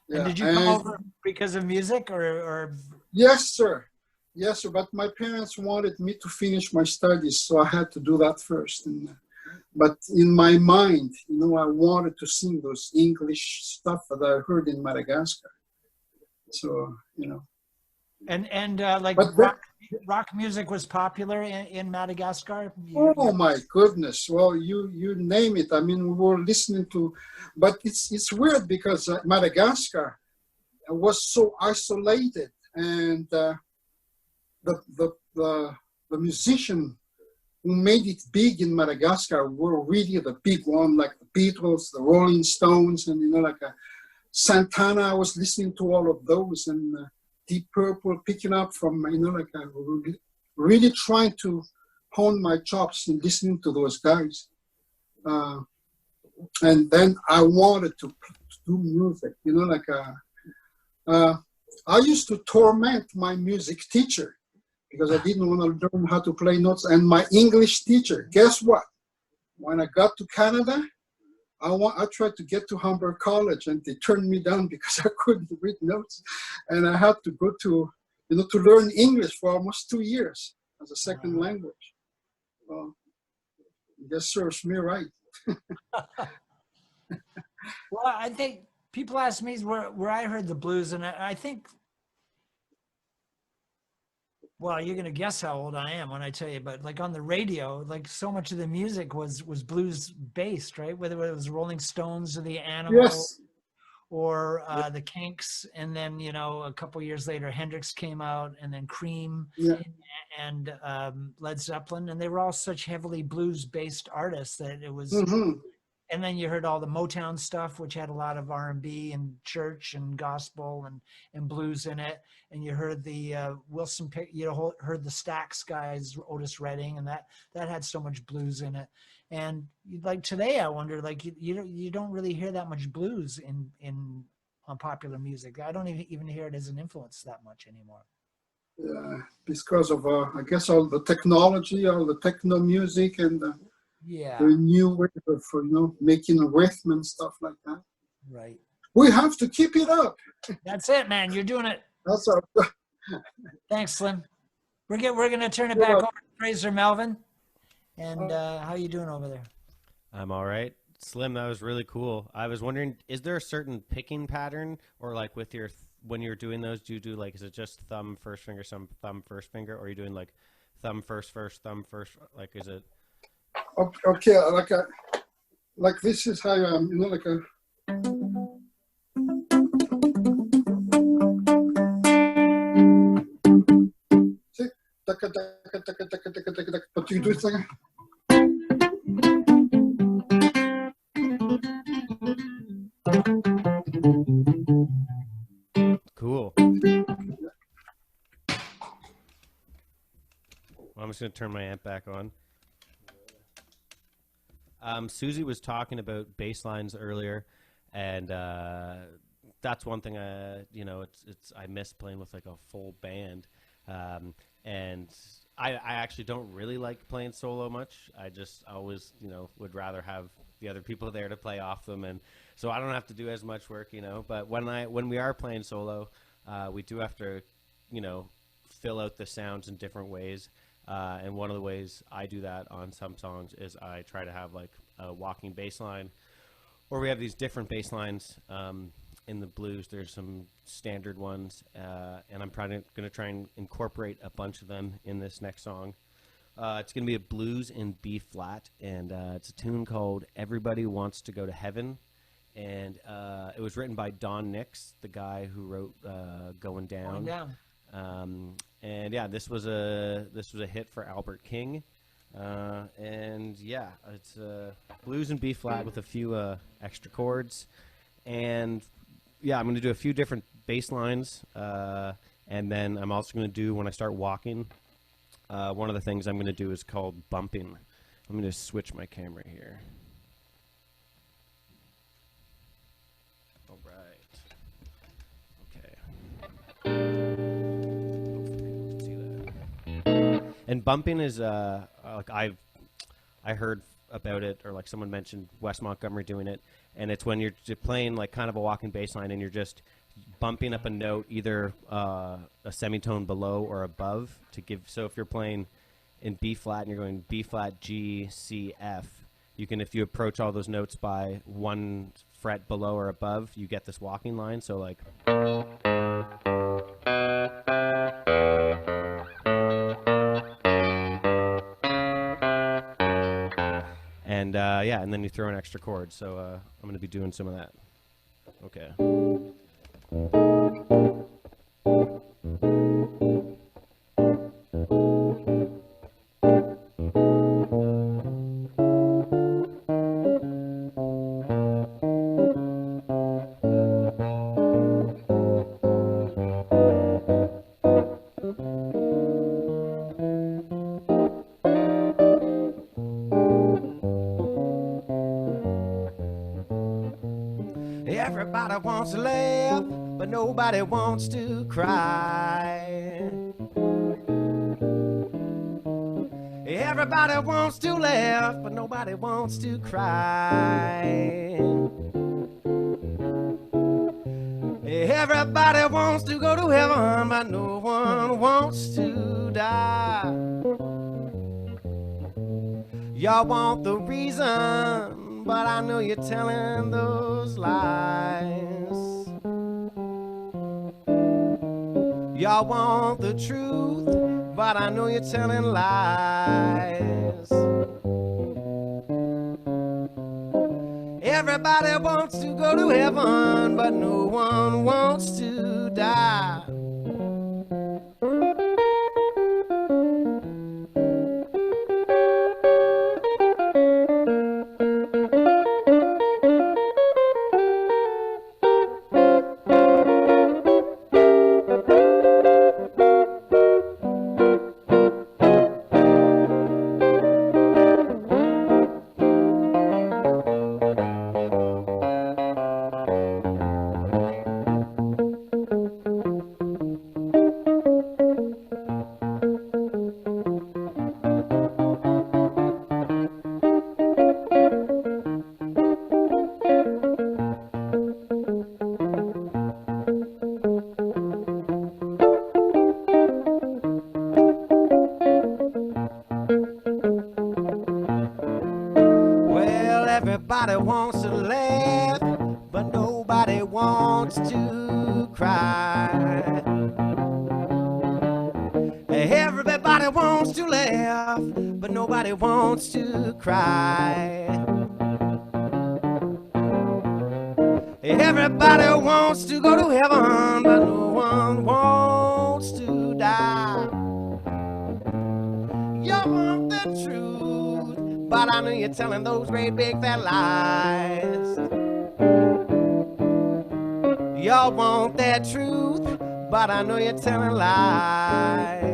Yeah. And did you come over because of music or? Yes, sir. Yes, sir. But my parents wanted me to finish my studies, so I had to do that first. But in my mind, you know, I wanted to sing those English stuff that I heard in Madagascar. So, you know. And like rock music was popular in Madagascar? Oh my goodness. Well, you name it. I mean, we were listening to, but it's weird because Madagascar was so isolated, and the musician who made it big in Madagascar were really the big one, like the Beatles, the Rolling Stones, and, you know, like Santana. I was listening to all of those, and Deep Purple, picking up from, you know, like really trying to hone my chops in listening to those guys. And then I wanted to do music, you know, like I used to torment my music teacher because I didn't want to learn how to play notes. And my English teacher, guess what? When I got to Canada, I tried to get to Humber College, and they turned me down because I couldn't read notes. And I had to go to, you know, to learn English for almost 2 years as a second language. Well, that serves me right. Well, I think people ask me where I heard the blues, and I think, well, you're going to guess how old I am when I tell you, but like on the radio, like so much of the music was blues based, right? Whether it was Rolling Stones or the Animals, Yes. or the Kinks. And then, you know, a couple years later, Hendrix came out, and then Cream, and Led Zeppelin. And they were all such heavily blues based artists that it was, and then you heard all the Motown stuff, which had a lot of R&B and church and gospel and blues in it. And you heard the heard the Stax guys, Otis Redding, and that had so much blues in it. And like today, I wonder, like you don't really hear that much blues on popular music. I don't even hear it as an influence that much anymore. Yeah, because of I guess all the technology, all the techno music, and the new way of, you know, making a rhythm and stuff like that. Right. We have to keep it up. That's it, man. You're doing it. That's our. Thanks, Slim. We're gonna turn it back over to Fraser Melvin. And how you doing over there? I'm all right. Slim, that was really cool. I was wondering, is there a certain picking pattern, or like with your when you're doing those, do you do like, is it just thumb first finger, some thumb first finger, or are you doing like thumb first, thumb first? Like, is it? Okay, like this is how you know, like a. See, but you do it like. Cool. Well, I'm just going to turn my amp back on. Suzie was talking about bass lines earlier, and that's one thing you know, I miss playing with like a full band, and I actually don't really like playing solo much. I just always, you know, would rather have the other people there to play off them, and so I don't have to do as much work, you know. But when we are playing solo, we do have to, you know, fill out the sounds in different ways. And one of the ways I do that on some songs is I try to have like a walking bass line, or we have these different bass lines in the blues. There's some standard ones, and I'm going to try and incorporate a bunch of them in this next song. It's going to be a blues in B flat, and it's a tune called "Everybody Wants to Go to Heaven," and it was written by Don Nix, the guy who wrote "Going Down." And yeah, this was a hit for Albert King, and yeah, it's blues in B flat with a few extra chords, and yeah, I'm going to do a few different bass lines, and then I'm also going to do, when I start walking, one of the things I'm going to do is called bumping. I'm going to switch my camera here. All right. Okay. Hopefully people can see that. And bumping is like I heard about it, or like someone mentioned Wes Montgomery doing it, and it's when you're playing like kind of a walking bass line and you're just bumping up a note, either a semitone below or above to give. So if you're playing in B flat and you're going B flat, G, C, F, you can, if you approach all those notes by one fret below or above, you get this walking line. So like, and yeah, and then you throw an extra chord. So I'm going to be doing some of that. Okay. Everybody wants to laugh, but nobody wants to cry. Everybody wants to laugh, but nobody wants to cry. Everybody wants to go to heaven, but no one wants to die. Y'all want the reason, but I know you're telling those lies. Y'all want the truth, but I know you're telling lies. Everybody wants to go to heaven, but no one wants to die. Everybody wants to laugh, but nobody wants to cry. Everybody wants to laugh, but nobody wants to cry. Everybody wants to go to heaven, but no one wants to die. You want the truth, but I know you're telling those great big fat lies. Y'all want that truth, but I know you're telling lies.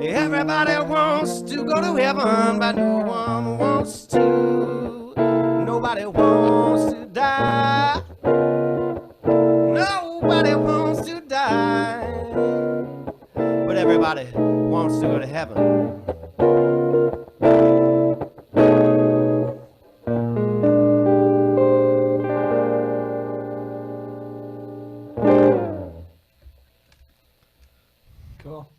Everybody wants to go to heaven, but no one wants to. Nobody wants to die. Nobody wants to die. But everybody wants to go to heaven. Cool.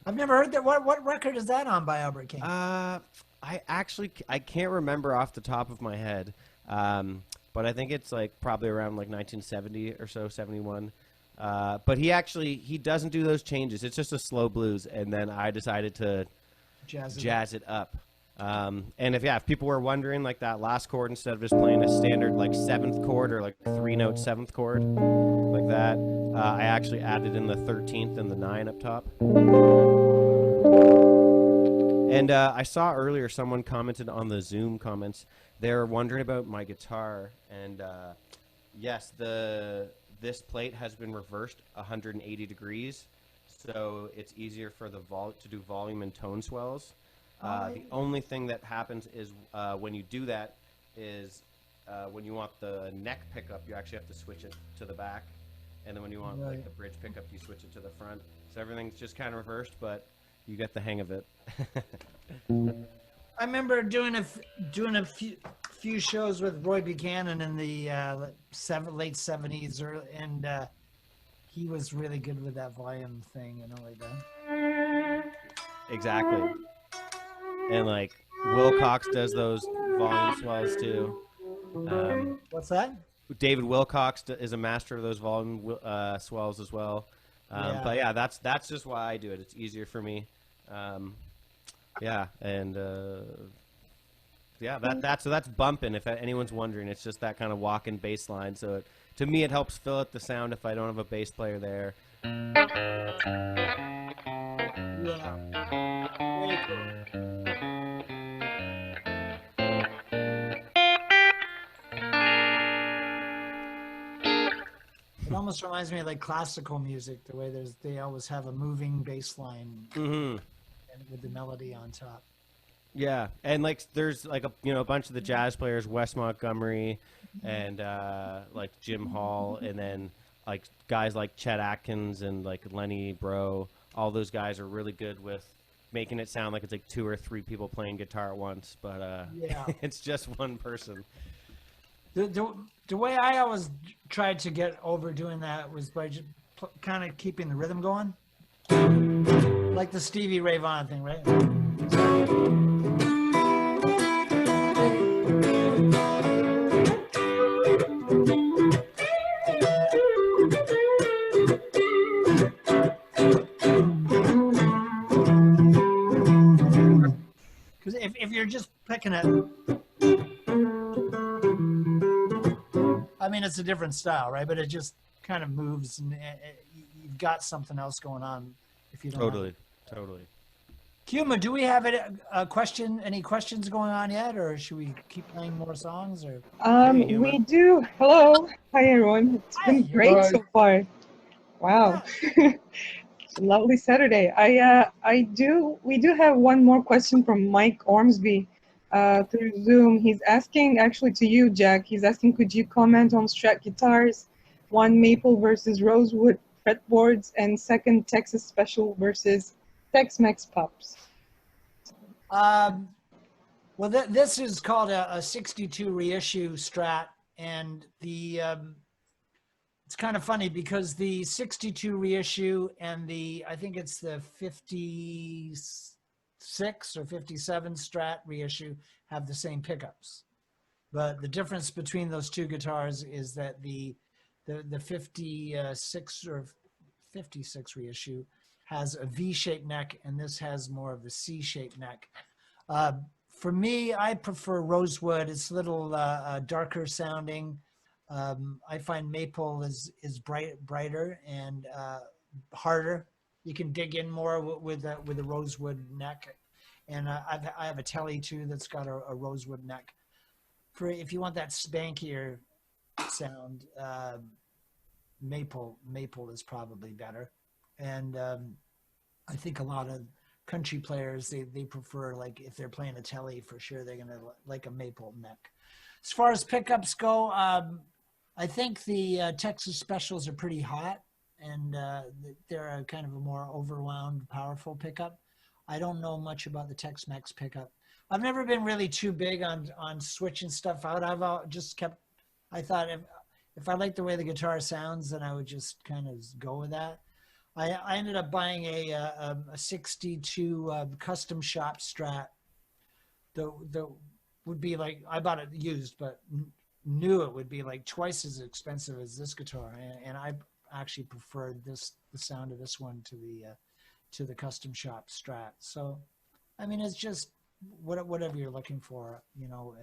I've never heard that. What record is that on by Albert King? I can't remember off the top of my head, but I think it's like probably around like 1970 or so, 71. But he doesn't do those changes. It's just a slow blues, and then I decided to jazz it up. And if people were wondering, like that last chord, instead of just playing a standard like 7th chord or like 3-note 7th chord like that, I actually added in the 13th and the 9 up top. And I saw earlier someone commented on the Zoom comments. They're wondering about my guitar, and yes, this plate has been reversed 180 degrees, so it's easier for the to do volume and tone swells. The only thing that happens is when you do that is when you want the neck pickup, you actually have to switch it to the back, and then when you want like the bridge pickup, you switch it to the front. So everything's just kind of reversed, but you get the hang of it. I remember doing a few shows with Roy Buchanan in the late 70s, and he was really good with that volume thing and all like that. Exactly. And like Wilcox does those volume swells too. What's that? David Wilcox is a master of those volume swells as well. But yeah, that's just why I do it. It's easier for me. That's bumping. If anyone's wondering, it's just that kind of walking bass line. So to me, it helps fill out the sound if I don't have a bass player there. Yeah. Very cool. It almost reminds me of like classical music, the way they always have a moving bass line and with the melody on top. Yeah, and like there's like a bunch of the jazz players, Wes Montgomery, and like Jim Hall, and then like guys like Chet Atkins and like Lenny Bro. All those guys are really good with making it sound like it's like 2 or 3 people playing guitar at once, but it's just one person. The way I always tried to get over doing that was by just kind of keeping the rhythm going, like the Stevie Ray Vaughan thing, right? Because if you're just picking it, I mean, it's a different style, right? But it just kind of moves, and you've got something else going on. If you don't Totally. Kuma, do we have a question? Any questions going on yet, or should we keep playing more songs? Or we do. Hello, hi everyone. It's been great so far. Wow, it's a lovely Saturday. We do have one more question from Mike Ormsby through Zoom. He's asking, actually to you, Jack. He's asking, could you comment on Strat guitars, one maple versus rosewood fretboards, and second Texas Special versus Tex-Mex Pops? Well, this is called a 62 reissue Strat, and it's kind of funny because the 62 reissue and I think it's the 56 or 57 Strat reissue have the same pickups. But the difference between those two guitars is that the 56 or 56 reissue has a V-shaped neck, and this has more of the C-shaped neck. For me, I prefer rosewood. It's a little darker sounding. I find maple is brighter and harder. You can dig in more with a rosewood neck. And I have a Telly too that's got a rosewood neck. If you want that spankier sound, maple is probably better. And I think a lot of country players, they prefer, like if they're playing a Telly, for sure they're gonna like a maple neck. As far as pickups go, I think the Texas Specials are pretty hot, and they're a kind of a more overwound, powerful pickup. I don't know much about the Tex-Mex pickup. I've never been really too big on switching stuff out. I thought if I like the way the guitar sounds, then I would just kind of go with that. I ended up buying a 62 custom shop Strat that would be like, I bought it used, but knew it would be like twice as expensive as this guitar. And I actually prefer the sound of this one to the custom shop Strat. So, I mean, it's just whatever you're looking for, you know.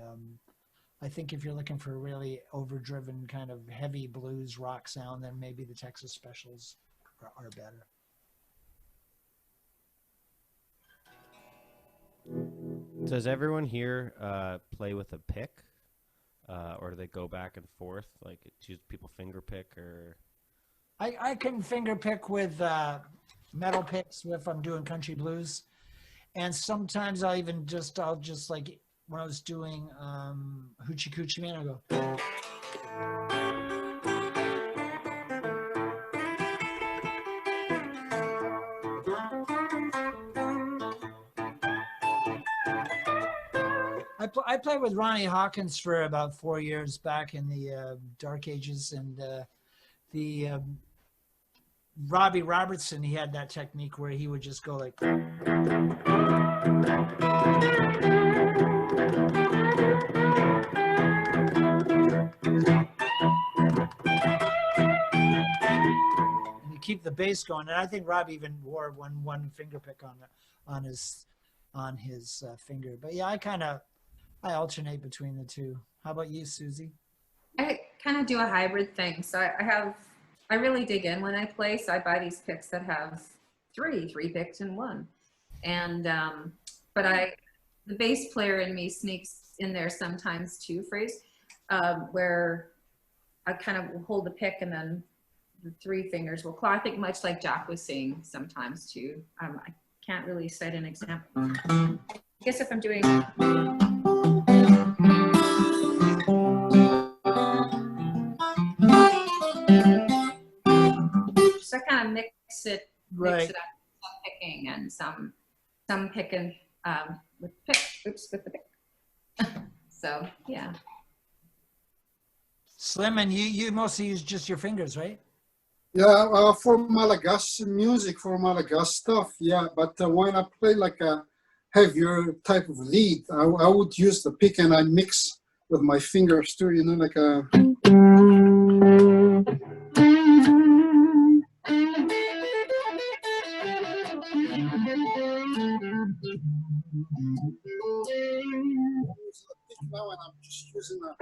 I think if you're looking for a really overdriven kind of heavy blues rock sound, then maybe the Texas Specials are better. Does everyone here play with a pick, or do they go back and forth? Like, do people finger pick, or? I can finger pick with metal picks if I'm doing country blues, and sometimes I'll just like when I was doing Hoochie Coochie Man, I go. I played with Ronnie Hawkins for about 4 years back in the dark ages, and the Robbie Robertson, he had that technique where he would just go like. And you keep the bass going, and I think Rob even wore one finger pick on his finger. But yeah, I alternate between the two. How about you, Suzie? I kind of do a hybrid thing. So I really dig in when I play. So I buy these picks that have three picks in one. And, but the bass player in me sneaks in there sometimes too, Fraser, where I kind of hold the pick and then the three fingers will claw. I think much like Jack was saying sometimes too. I can't really cite an example. I guess if I'm doing. So I kind of mix it up, some picking and some picking with the pick. So yeah. Slim, and you mostly use just your fingers, right? Yeah, for Malagasy music, for Malagasy stuff, yeah. But when I play like a heavier type of lead, I would use the pick and I mix with my fingers too, you know, like a. Now, and I'm just using a.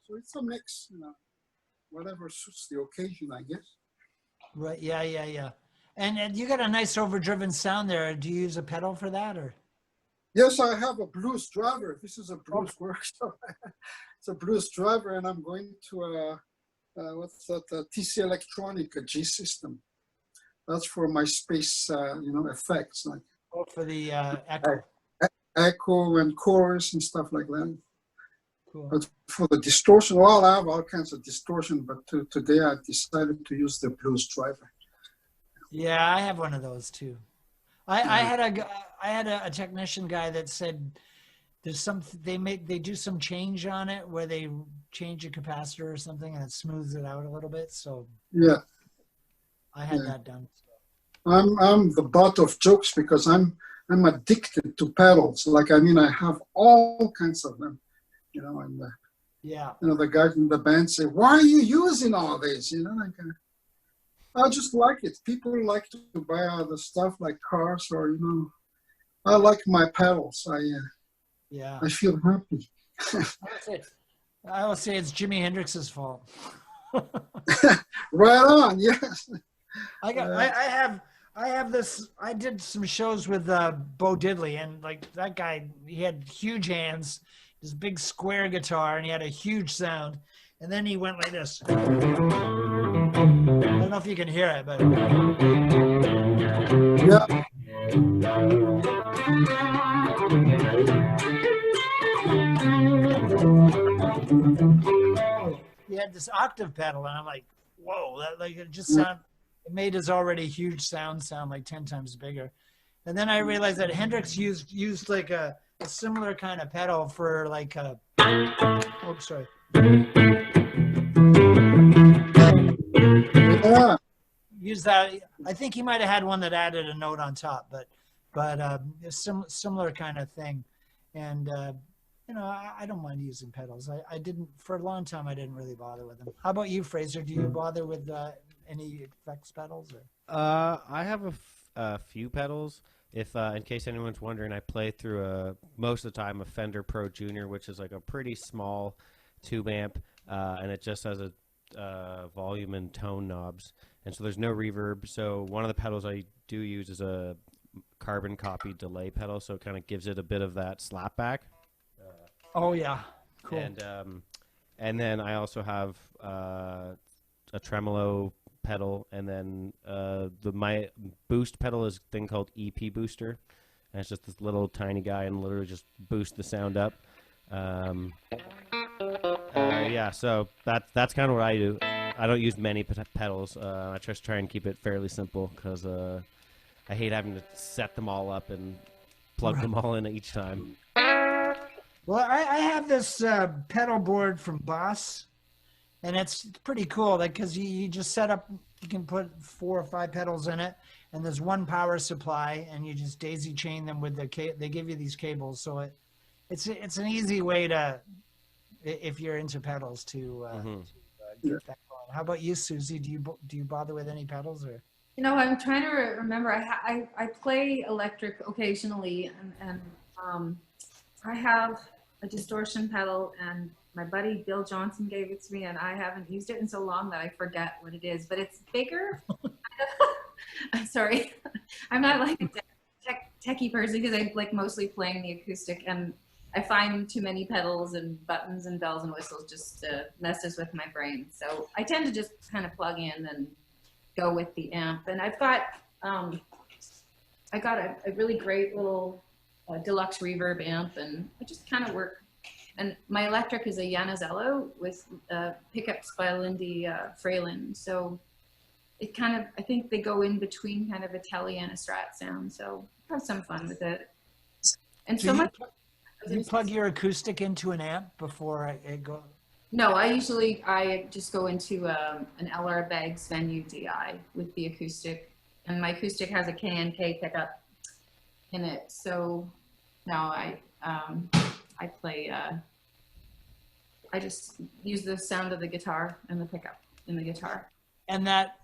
So it's a mix, you know, whatever suits the occasion, I guess. Right. Yeah. And you got a nice overdriven sound there. Do you use a pedal for that, or? Yes, I have a blues driver. This is a blues workshop. It's a blues driver, and I'm going to what's that? TC Electronic G system. That's for my space, effects like. Oh, for the echo. Echo and chorus and stuff like that. Cool. But for the distortion, well, I have all kinds of distortion, but today I decided to use the blues driver. Yeah, I have one of those too. I had a technician guy that said there's they do some change on it where they change a capacitor or something and it smooths it out a little bit. So yeah, I had that done. I'm the butt of jokes because I'm addicted to pedals. Like, I mean, I have all kinds of them, you know, and the guys in the band say, why are you using all this? You know, like, I just like it. People like to buy other stuff like cars or, you know, I like my pedals. I feel happy. I would say it's Jimi Hendrix's fault. Right on, yes. I have this. I did some shows with Bo Diddley, and like that guy, he had huge hands, this big square guitar, and he had a huge sound. And then he went like this. I don't know if you can hear it, but yeah. He had this octave pedal, and I'm like, whoa! That like it just sound. It made his already huge sound like 10 times bigger. And then I realized that Hendrix used like a similar kind of pedal for like a. Oh, sorry. Yeah. Use that. I think he might have had one that added a note on top, but a similar kind of thing. And you know, I don't mind using pedals. I didn't for a long time. I didn't really bother with them. How about you, Fraser? Do you bother with any effects pedals? Or? I have a few pedals. If in case anyone's wondering, I play through most of the time a Fender Pro Junior, which is like a pretty small tube amp, and it just has a volume and tone knobs, and so there's no reverb. So one of the pedals I do use is a carbon copy delay pedal, so it kind of gives it a bit of that slapback. Oh yeah, cool. And then I also have a tremolo pedal, and then my boost pedal is a thing called EP Booster, and it's just this little tiny guy and literally just boost the sound up. Yeah, so that's kind of what I do. I don't use many pedals. I just try and keep it fairly simple because I hate having to set them all up and plug them all in each time. Well, I have this pedal board from Boss, and it's pretty cool because you just set up, you can put 4 or 5 pedals in it, and there's one power supply, and you just daisy chain them with they give you these cables, so it's an easy way to, if you're into pedals, to get that going. How about you, Suzie? Do you bother with any pedals or? You know, I'm trying to remember. I play electric occasionally, and I have a distortion pedal, and my buddy Bill Johnson gave it to me, and I haven't used it in so long that I forget what it is, but it's bigger. I'm sorry. I'm not like a techie person because I like mostly playing the acoustic, and I find too many pedals and buttons and bells and whistles just messes with my brain. So I tend to just kind of plug in and go with the amp. And I've got, I got a really great little deluxe reverb amp, and I just kind of work. And my electric is a Janizello with pickups by Lindy Fralin. So it kind of, I think they go in between kind of a Tele and a Strat sound. So have some fun with it. And so much. Do you plug your acoustic into an amp before it goes? No, I just go into an LR Baggs Venue DI with the acoustic, and my acoustic has a K&K pickup in it. So now I play. I just use the sound of the guitar and the pickup in the guitar. And that,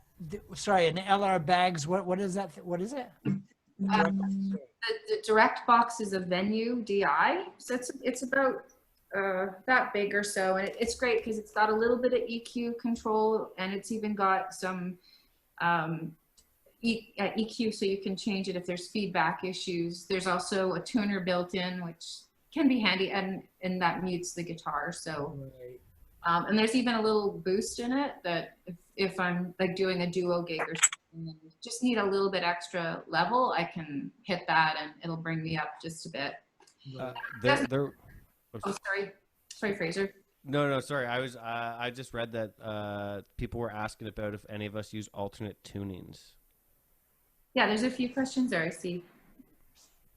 sorry, an LR Baggs. What is that? What is it? The direct box is a Venue DI, so it's about that big or so, and it's great because it's got a little bit of EQ control, and it's even got some EQ, so you can change it if there's feedback issues. There's also a tuner built in, which can be handy, and that mutes the guitar. So, and there's even a little boost in it that if I'm like doing a duo gig or something, and just need a little bit extra level, I can hit that and it'll bring me up just a bit. Oh, sorry, Fraser. No, sorry. I just read that people were asking about if any of us use alternate tunings. Yeah, there's a few questions there, I see.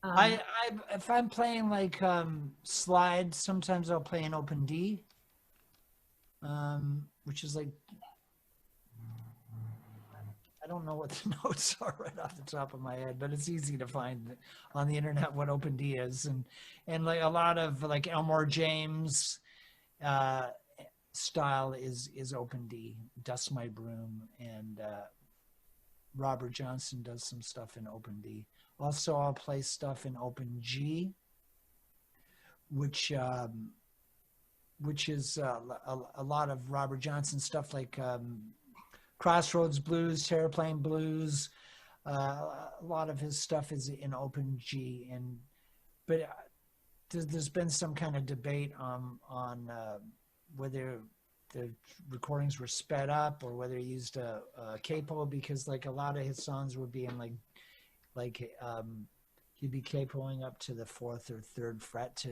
If I'm playing like slides, sometimes I'll play an open D, which is like, I don't know what the notes are right off the top of my head, but it's easy to find on the internet what open D is, and like a lot of like Elmore James style is open D. Dust My Broom, and Robert Johnson does some stuff in open D. Also, I'll play stuff in open G, which is a lot of Robert Johnson stuff, like Crossroads Blues, Terraplane Blues. A lot of his stuff is in open G, but there's been some kind of debate on whether the recordings were sped up or whether he used a capo, because like a lot of his songs would be in like he'd be capoing up to the 4th or 3rd fret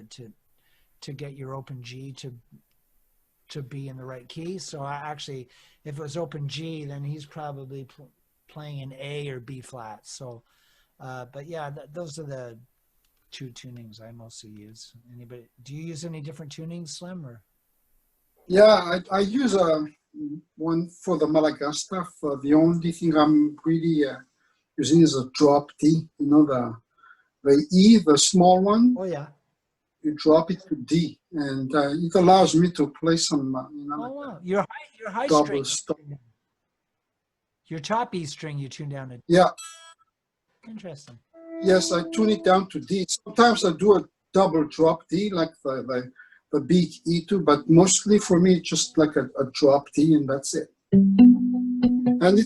to get your open G to be in the right key. So I actually, if it was open G, then he's probably playing an A or B flat. So, but yeah, those are the 2 tunings I mostly use. Anybody, do you use any different tunings, Slim, or? Yeah, I use one for the Madagascar stuff. The only thing I'm really using is a drop D, you know, the E, the small one. Oh yeah. you drop it to D, and it allows me to play some, Oh, wow. Your high double string. stop. Your top E string you tune down to. Yeah, Interesting. yes, I tune it down to D. Sometimes I do a double drop D, like the big E2, but mostly for me, it's just like a drop D, and that's it. And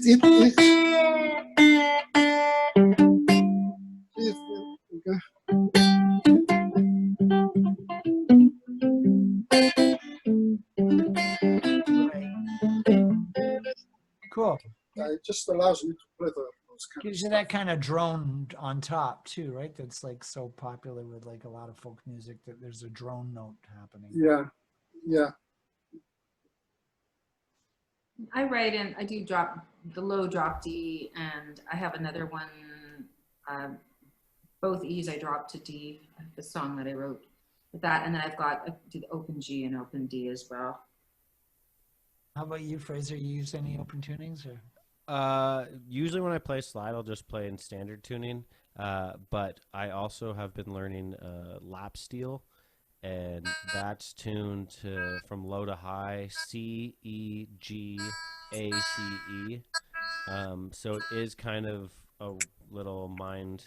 Cool. it just allows me to play those kind Gives of you that kind of drone on top too, right? That's like so popular with like a lot of folk music that there's a drone note happening. Yeah, yeah. I write in, I do drop the low drop D, and I have another one, both E's I drop to D, the song that I wrote with that, and then I've got the open G and open D as well. How about you, Fraser? You use any open tunings or? Usually when I play slide, I'll just play in standard tuning. But I also have been learning lap steel, and that's tuned to from low to high, C, E, G, A, C, E. So it is kind of a little mind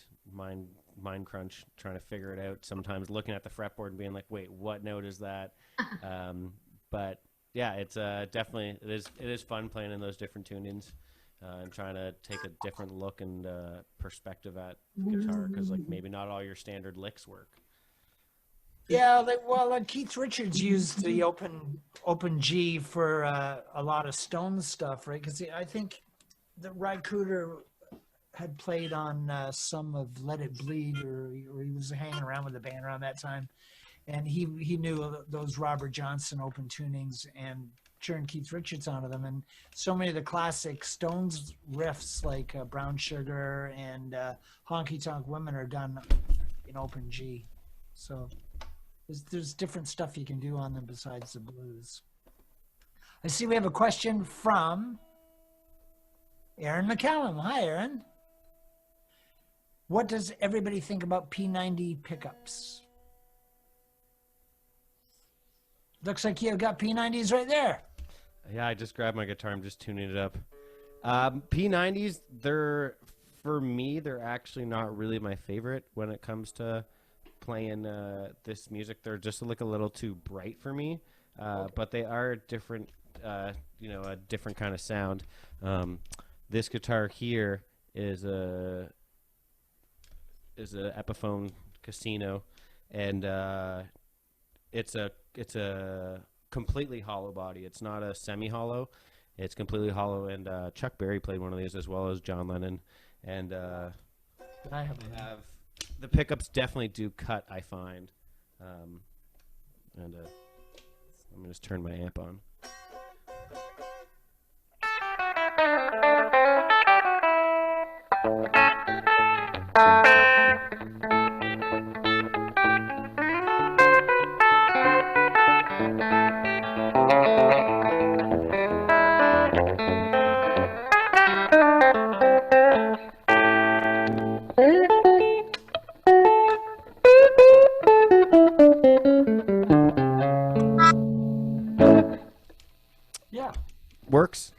crunch trying to figure it out. Sometimes looking at the fretboard and being like, wait, what note is that? But yeah, it's definitely it is fun playing in those different tunings. And trying to take a different look and perspective at guitar, because like maybe not all your standard licks work. Yeah, Keith Richards used the open G for a lot of Stones stuff, right? Because I think that Raitt had played on some of Let It Bleed, or he was hanging around with the band around that time, and he knew those Robert Johnson open tunings and turned Keith Richards onto them, and so many of the classic Stones riffs like Brown Sugar and Honky Tonk Women are done in open G. So there's different stuff you can do on them besides the blues. I see we have a question from Aaron McCallum. Hi, Aaron. What does everybody think about P90 pickups? Looks like you've got P90s right there. Yeah, I just grabbed my guitar. I'm just tuning it up. P90s, for me, they're actually not really my favorite when it comes to playing this music. They're just like a little too bright for me, but they are different, a different kind of sound. This guitar here is a Epiphone Casino, and it's a completely hollow body. It's not a semi-hollow. It's completely hollow, and Chuck Berry played one of these as well as John Lennon. And I have the pickups definitely do cut, I find. And let me just turn my amp on. Yeah. Works.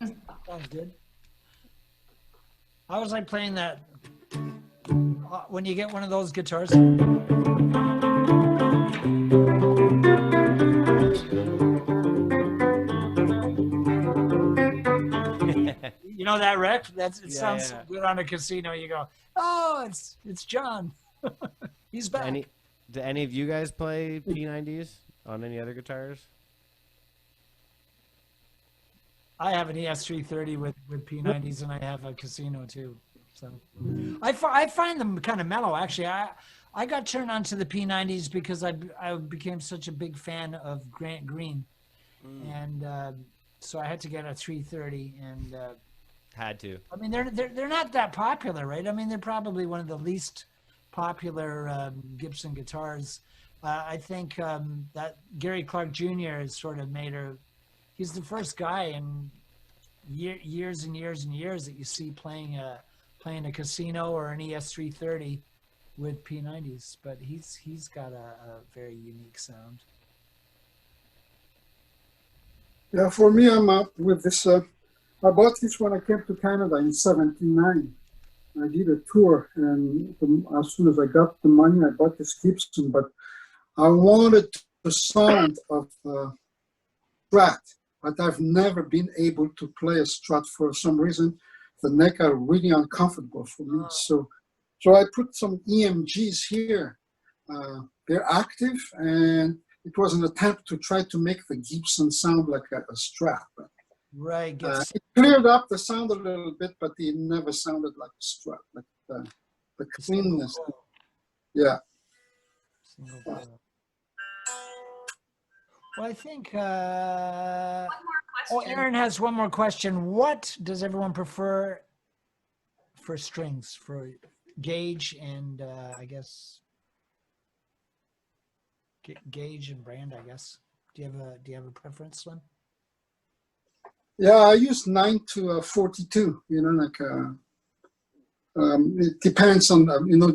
Sounds good. I was like playing that when you get one of those guitars. You know that Rick? It sounds so good on a casino. You go, oh, it's John. He's back. Do any of you guys play P90s on any other guitars? I have an ES330 with P90s, and I have a Casino too. So I find them kind of mellow. Actually, I got turned on to the P90s because I became such a big fan of Grant Green, and so I had to get a 330. And had to. I mean, they're not that popular, right? I mean, they're probably one of the least popular Gibson guitars. I think that Gary Clark Jr. has sort of made her. He's the first guy in years and years and years that you see playing a Casino or an ES330 with P90s, but he's got a very unique sound. Yeah, for me, I'm up with this. I bought this when I came to Canada in '79. I did a tour, and as soon as I got the money, I bought this Gibson. But I wanted the sound of Strat, but I've never been able to play a Strat for some reason. The neck are really uncomfortable for me. So I put some EMGs here. They're active, and it was an attempt to try to make the Gibson sound like a Strat. Right. It cleared up the sound a little bit, but it never sounded like a Strat, like the cleanness. Yeah. Single coil. Well, I think. One more question. Aaron has one more question. What does everyone prefer for strings, for gauge and I guess gauge and brand? I guess. Do you have a preference, Slim? Yeah, I use 9 to 42. You know, like it depends on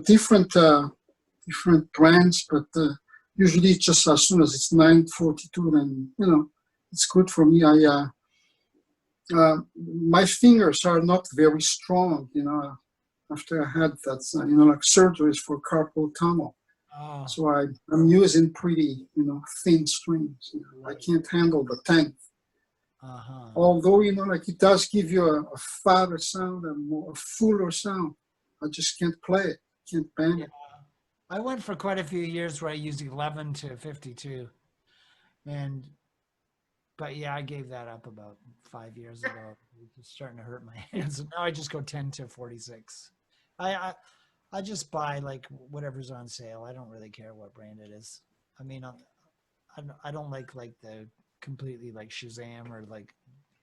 different brands, but usually just as soon as it's 942, then it's good for me. My fingers are not very strong. After I had that, like surgeries for carpal tunnel. Oh. So I'm using pretty, thin strings. I can't handle the 10th. Uh-huh. Although, like it does give you a fatter sound and a fuller sound. I just can't play it. Can't bang it. I went for quite a few years where I used 11 to 52. But yeah, I gave that up about 5 years ago. It was starting to hurt my hands. And now I just go 10 to 46. I just buy like whatever's on sale. I don't really care what brand it is. I mean, I don't like the completely like Shazam or like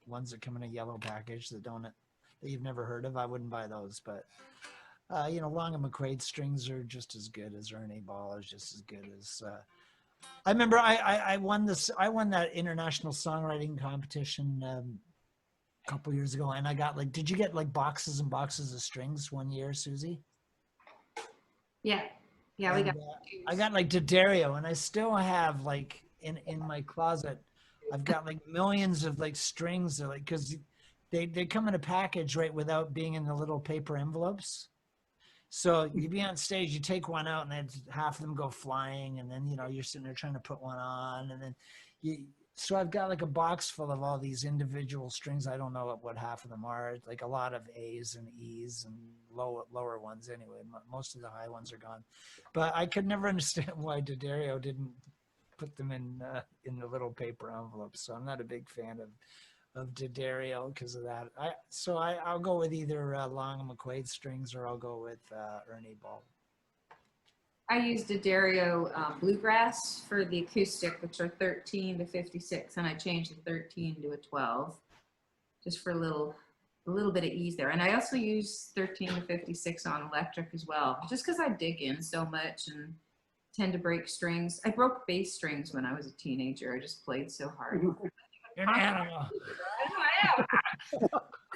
ones that come in a yellow package that you've never heard of. I wouldn't buy those, but Long and McQuaid strings are just as good as Ernie Ball is just as good as I remember I won that international songwriting competition a couple years ago, and I got did you get like boxes and boxes of strings one year, Suzie? Yeah, we got. I got like D'Addario, and I still have like in my closet. I've got like millions of like strings that because they come in a package right without being in the little paper envelopes. So you be on stage, you take one out, and then half of them go flying, and then you're sitting there trying to put one on, and then So I've got like a box full of all these individual strings. I don't know what half of them are. Like a lot of A's and E's and lower ones anyway. Most of the high ones are gone, but I could never understand why D'Addario didn't put them in the little paper envelopes. So I'm not a big fan of D'Addario because of that. I'll go with either Long and McQuaid strings, or I'll go with Ernie Ball. I used D'Addario Bluegrass for the acoustic, which are 13 to 56, and I changed the 13 to a 12, just for a little bit of ease there. And I also use 13 to 56 on electric as well, just because I dig in so much and tend to break strings. I broke bass strings when I was a teenager. I just played so hard. You're an animal. I am.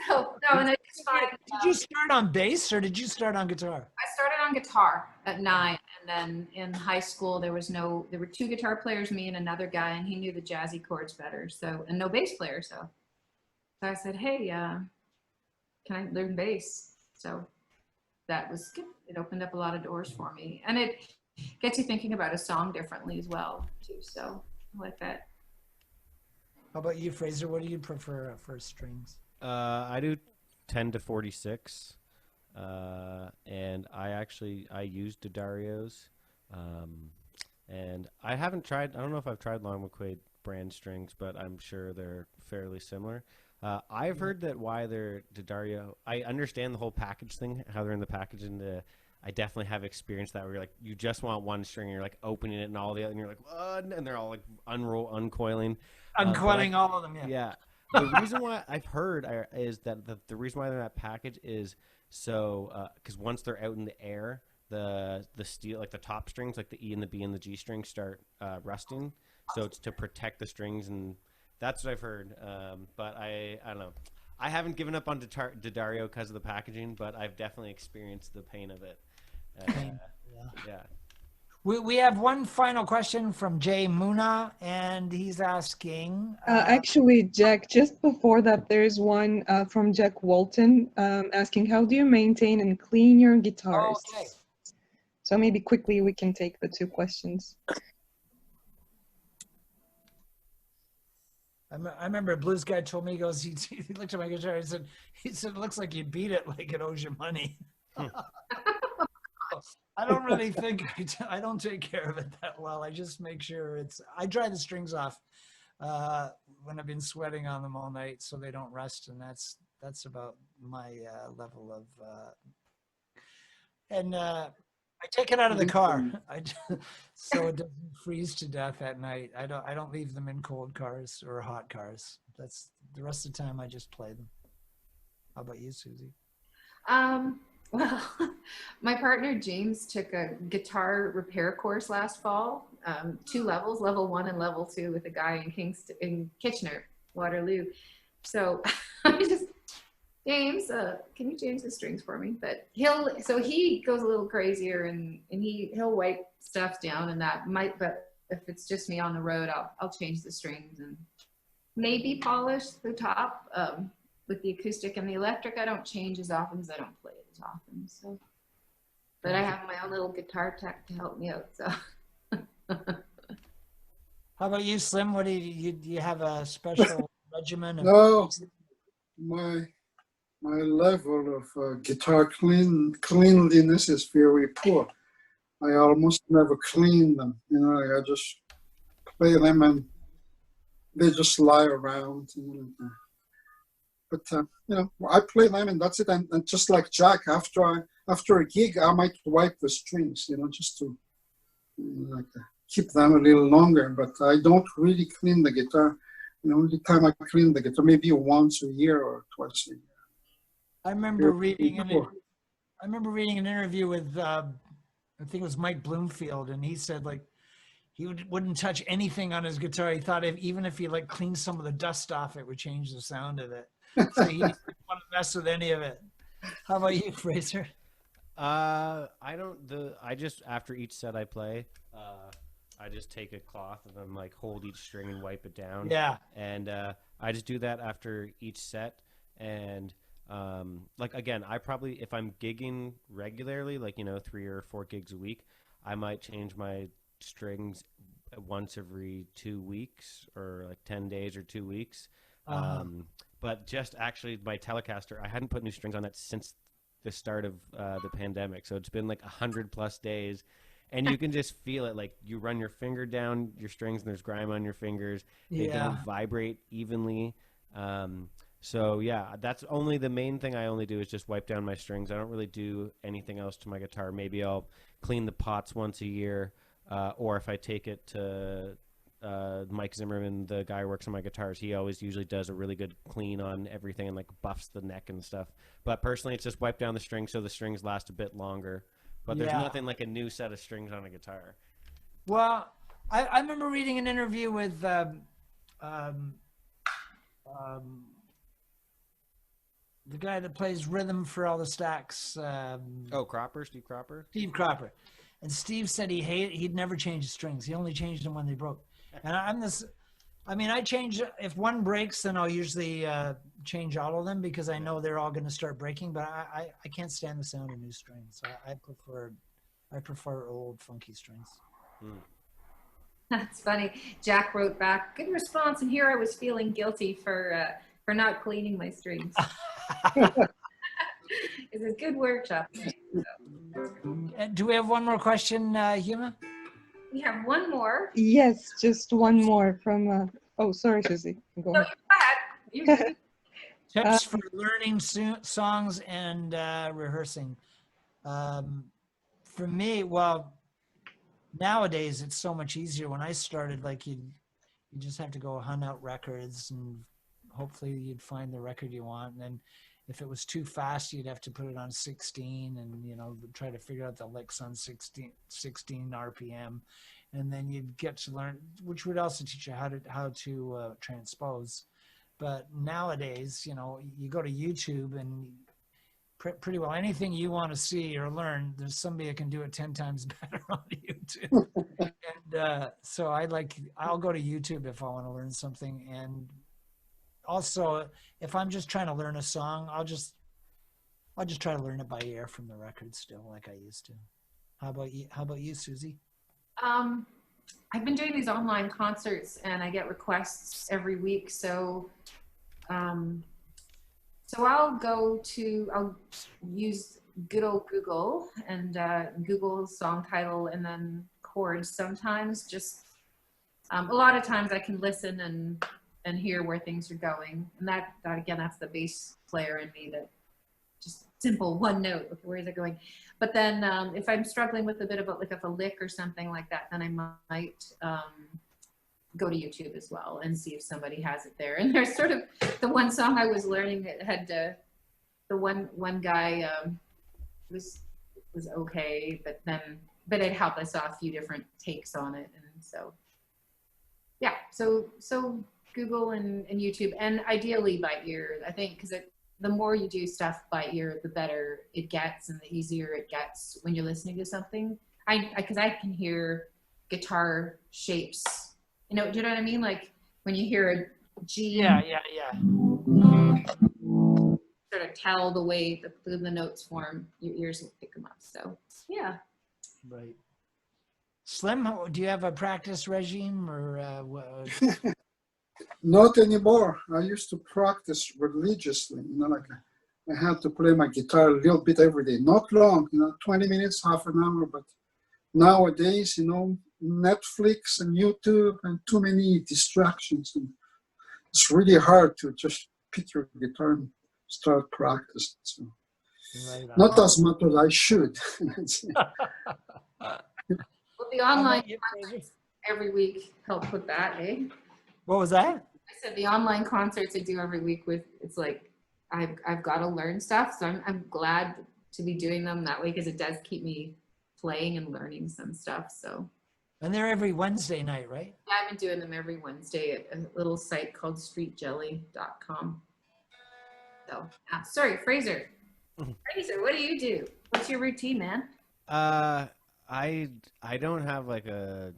No, and I just find. Did you start on bass or did you start on guitar? I started on guitar at 9, and then in high school there were 2 guitar players, me and another guy, and he knew the jazzy chords better. So, and no bass player. So I said, hey, can I learn bass? So that was good. It opened up a lot of doors for me, and it gets you thinking about a song differently as well too. So I like that. How about you, Fraser? What do you prefer for strings? I do 10 to 46, and I use D'Addario's, and I haven't tried. I don't know if I've tried Long McQuaid brand strings, but I'm sure they're fairly similar. I've heard that why they're D'Addario. I understand the whole package thing, how they're in the package, and I definitely have experienced that where you're like, you just want one string, and you're like opening it and all the other, and you're like, and they're all like uncoiling. Uncoiling all of them, yeah. Yeah. The reason why I've heard is that the reason why they're in that package is so because once they're out in the air, the steel, like the top strings, like the E and the B and the G strings, start rusting. So it's to protect the strings, and that's what I've heard. But I don't know. I haven't given up on D'Addario because of the packaging, but I've definitely experienced the pain of it. Yeah. We have one final question from Jay Muna, and he's asking. Actually, Jack, just before that, there's one from Jack Walton asking, how do you maintain and clean your guitars? Okay. So maybe quickly we can take the two questions. I remember a blues guy told me, he goes, he looked at my guitar, he said, it looks like you beat it like it owes you money. I don't really think, I don't take care of it that well. I just make sure I dry the strings off when I've been sweating on them all night so they don't rust. And that's about my level of, I take it out of the car so it doesn't freeze to death at night. I don't leave them in cold cars or hot cars. That's the rest of the time I just play them. How about you, Suzie? Well, my partner James took a guitar repair course last fall, 2 levels, level 1 and level 2, with a guy in Kitchener, Waterloo. So I just, James, can you change the strings for me? But he goes a little crazier and he'll wipe stuff down and that might, but if it's just me on the road, I'll change the strings and maybe polish the top. With the acoustic and the electric, I don't change as often as I don't play it as often. So, but I have my own little guitar tech to help me out. So, how about you, Slim? What do you have a special regimen? No, my level of guitar cleanliness is very poor. I almost never clean them. You know, like I just play them and they just lie around. You know. But you know, I play them and that's it. And just like Jack, after a gig, I might wipe the strings, you know, just to keep them a little longer. But I don't really clean the guitar. The only time I clean the guitar, maybe once a year or twice a year. I remember reading an interview with I think it was Mike Bloomfield, and he said like he wouldn't touch anything on his guitar. He thought even if he like cleaned some of the dust off, it would change the sound of it. So he didn't want to mess with any of it. How about you, Fraser? I just after each set I play, I just take a cloth and then like hold each string and wipe it down. Yeah. And I just do that after each set. And like again, I probably, if I'm gigging regularly, like 3 or 4 gigs a week, I might change my strings once every 2 weeks or like 10 days or 2 weeks. But just actually my Telecaster, I hadn't put new strings on that since the start of the pandemic. So it's been like 100+ days, and you can just feel it. Like you run your finger down your strings and there's grime on your fingers. They don't vibrate evenly. So yeah, that's only the main thing I only do is just wipe down my strings. I don't really do anything else to my guitar. Maybe I'll clean the pots once a year, or if I take it to Mike Zimmerman, the guy who works on my guitars, he always usually does a really good clean on everything and like buffs the neck and stuff. But personally, it's just wipe down the strings so the strings last a bit longer. But there's nothing like a new set of strings on a guitar. Well, I remember reading an interview with the guy that plays rhythm for all the stacks. Cropper, Steve Cropper? Steve Cropper. And Steve said he'd never change the strings. He only changed them when they broke. And I change, if one breaks, then I'll usually change all of them because I know they're all going to start breaking, but I can't stand the sound of new strings. So I prefer old funky strings. That's funny. Jack wrote back, good response, and here I was feeling guilty for not cleaning my strings. It's a good workshop. Do we have one more question, Huma? We have one more. Yes, just one more from, sorry, Suzie. Go ahead. You go ahead. Tips for learning songs and rehearsing. For me, well, nowadays it's so much easier. When I started, like you just have to go hunt out records and hopefully you'd find the record you want. And then if it was too fast, you'd have to put it on 16 and, try to figure out the licks on 16 RPM. And then you'd get to learn, which would also teach you how to transpose. But nowadays, you go to YouTube and pretty well. Anything you want to see or learn, there's somebody that can do it 10 times better on YouTube. And so I'll go to YouTube if I want to learn something. And also, if I'm just trying to learn a song, I'll just try to learn it by ear from the record still, like I used to. How about you, Suzie? I've been doing these online concerts, and I get requests every week. So, I'll use good old Google and Google song title and then chords. Sometimes just a lot of times I can listen and hear where things are going, and that again, that's the bass player in me, that just simple one note. Okay, where is it going? But then if I'm struggling with a bit of a lick or something like that, then I might go to YouTube as well and see if somebody has it there. And there's sort of the one song I was learning that had the one guy was okay, but it helped. I saw a few different takes on it, and so yeah. So Google and YouTube, and ideally by ear, I think, because the more you do stuff by ear, the better it gets and the easier it gets when you're listening to something. Because I can hear guitar shapes. Do you know what I mean? Like when you hear a G. Yeah. Sort of tell the way the notes form, your ears will pick them up. So yeah. Right. Slim, do you have a practice regime or Not anymore. I used to practice religiously, like I had to play my guitar a little bit every day. Not long, 20 minutes, half an hour, but nowadays, Netflix and YouTube and too many distractions. And it's really hard to just pick your guitar and start practicing. So not as much as I should. Well, the online concerts every week help with that, eh? What was that? I said the online concerts I do every week it's like I've got to learn stuff, so I'm glad to be doing them that way, because it does keep me playing and learning some stuff. So. And they're every Wednesday night, right? Yeah, I've been doing them every Wednesday at a little site called streetjelly.com. So, sorry, Fraser. Fraser, what do you do? What's your routine, man? I don't have like a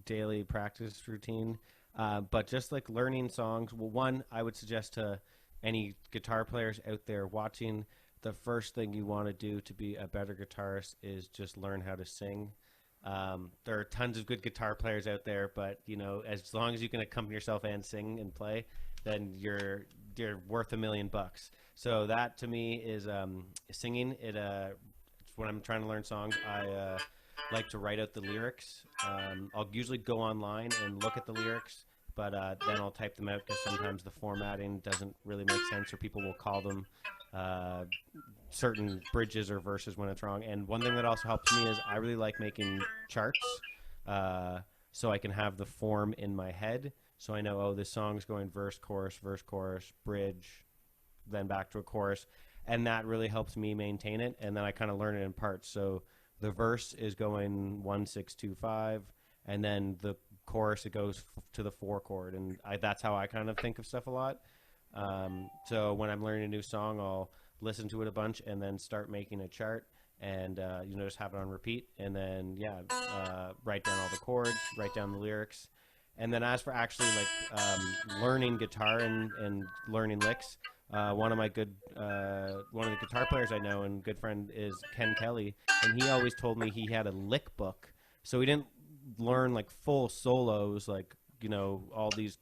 daily practice routine, but just like learning songs. Well, one, I would suggest to any guitar players out there watching, the first thing you want to do to be a better guitarist is just learn how to sing. There are tons of good guitar players out there, but as long as you can accompany yourself and sing and play, then you're worth $1 million. So that to me is singing. When I'm trying to learn songs, I like to write out the lyrics. I'll usually go online and look at the lyrics, but then I'll type them out, because sometimes the formatting doesn't really make sense, or people will call them certain bridges or verses when it's wrong. And one thing that also helps me is I really like making charts, so I can have the form in my head, so I know, this song's going verse, chorus, bridge, then back to a chorus, and that really helps me maintain it. And then I kind of learn it in parts. So the verse is going 1, 6, 2, 5, and then the chorus, it goes to the 4 chord, and that's how I kind of think of stuff a lot. So when I'm learning a new song, I'll listen to it a bunch and then start making a chart, and just have it on repeat, and then write down all the chords, write down the lyrics. And then as for actually learning guitar and learning licks, one of the guitar players I know and good friend is Ken Kelly, and he always told me he had a lick book, so he didn't learn like full solos, all these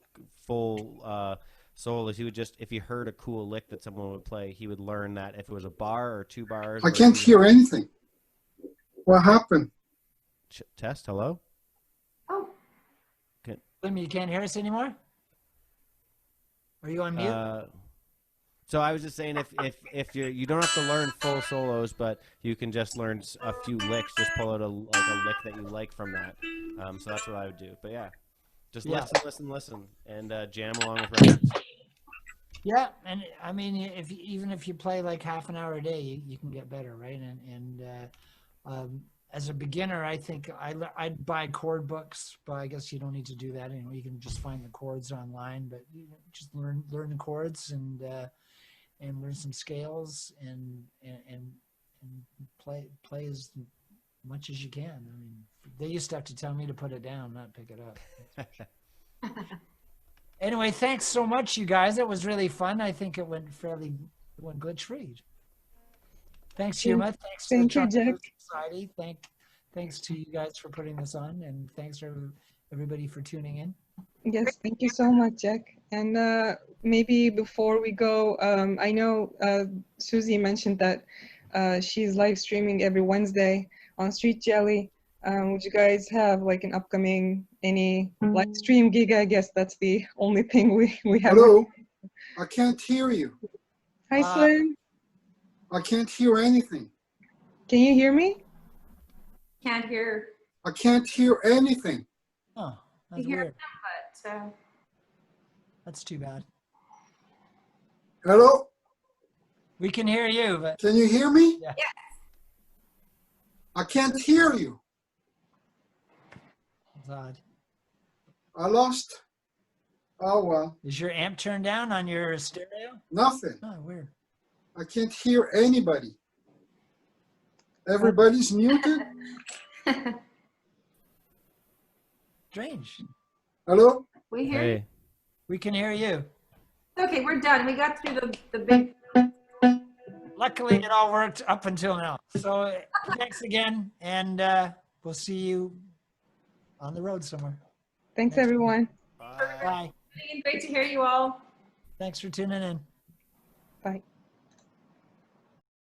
full solos. He would just, if he heard a cool lick that someone would play, he would learn that if it was a bar or 2 bars. I can't hear anything. What happened? Test, hello? Oh. You can't hear us anymore? Are you on mute? So I was just saying, if you don't have to learn full solos, but you can just learn a few licks, just pull out a lick that you like from that. So that's what I would do. But yeah, just listen, and jam along with records. Yeah, and I mean, even if you play like half an hour a day, you can get better, right? And as a beginner, I think I'd buy chord books, but I guess you don't need to do that anymore. You can just find the chords online, but just learn the chords, and and learn some scales and play as much as you can. I mean, they used to have to tell me to put it down, not pick it up. Anyway, thanks so much, you guys. It was really fun. I think it went glitch free. Thanks, Yuma. Thanks to the Thank you, Chocolate Jack. Society. Thanks to you guys for putting this on, and thanks for everybody for tuning in. Yes, thank you so much, Jack. And maybe before we go, I know Suzie mentioned that she's live streaming every Wednesday on Street Jelly. Would you guys have like an upcoming any live stream gig? I guess that's the only thing we have. Hello, I can't hear you. Hi, Slim. I can't hear anything. Can you hear me? Can't hear. I can't hear anything. Oh, that's Hear weird. them, but That's too bad. Hello, We can hear you, but can you hear me? Yeah. I can't hear you. it's odd. I lost. Oh well, Is your amp turned down on your stereo? nothing. Oh, weird. I can't hear anybody. Everybody's muted. Strange. Hello? we hear. Hey. We can hear you. Okay, we're done. We got through the big. Luckily, it all worked up until now. So thanks again, and we'll see you on the road somewhere. Thanks, everyone. Bye. Great to hear you all. Thanks for tuning in.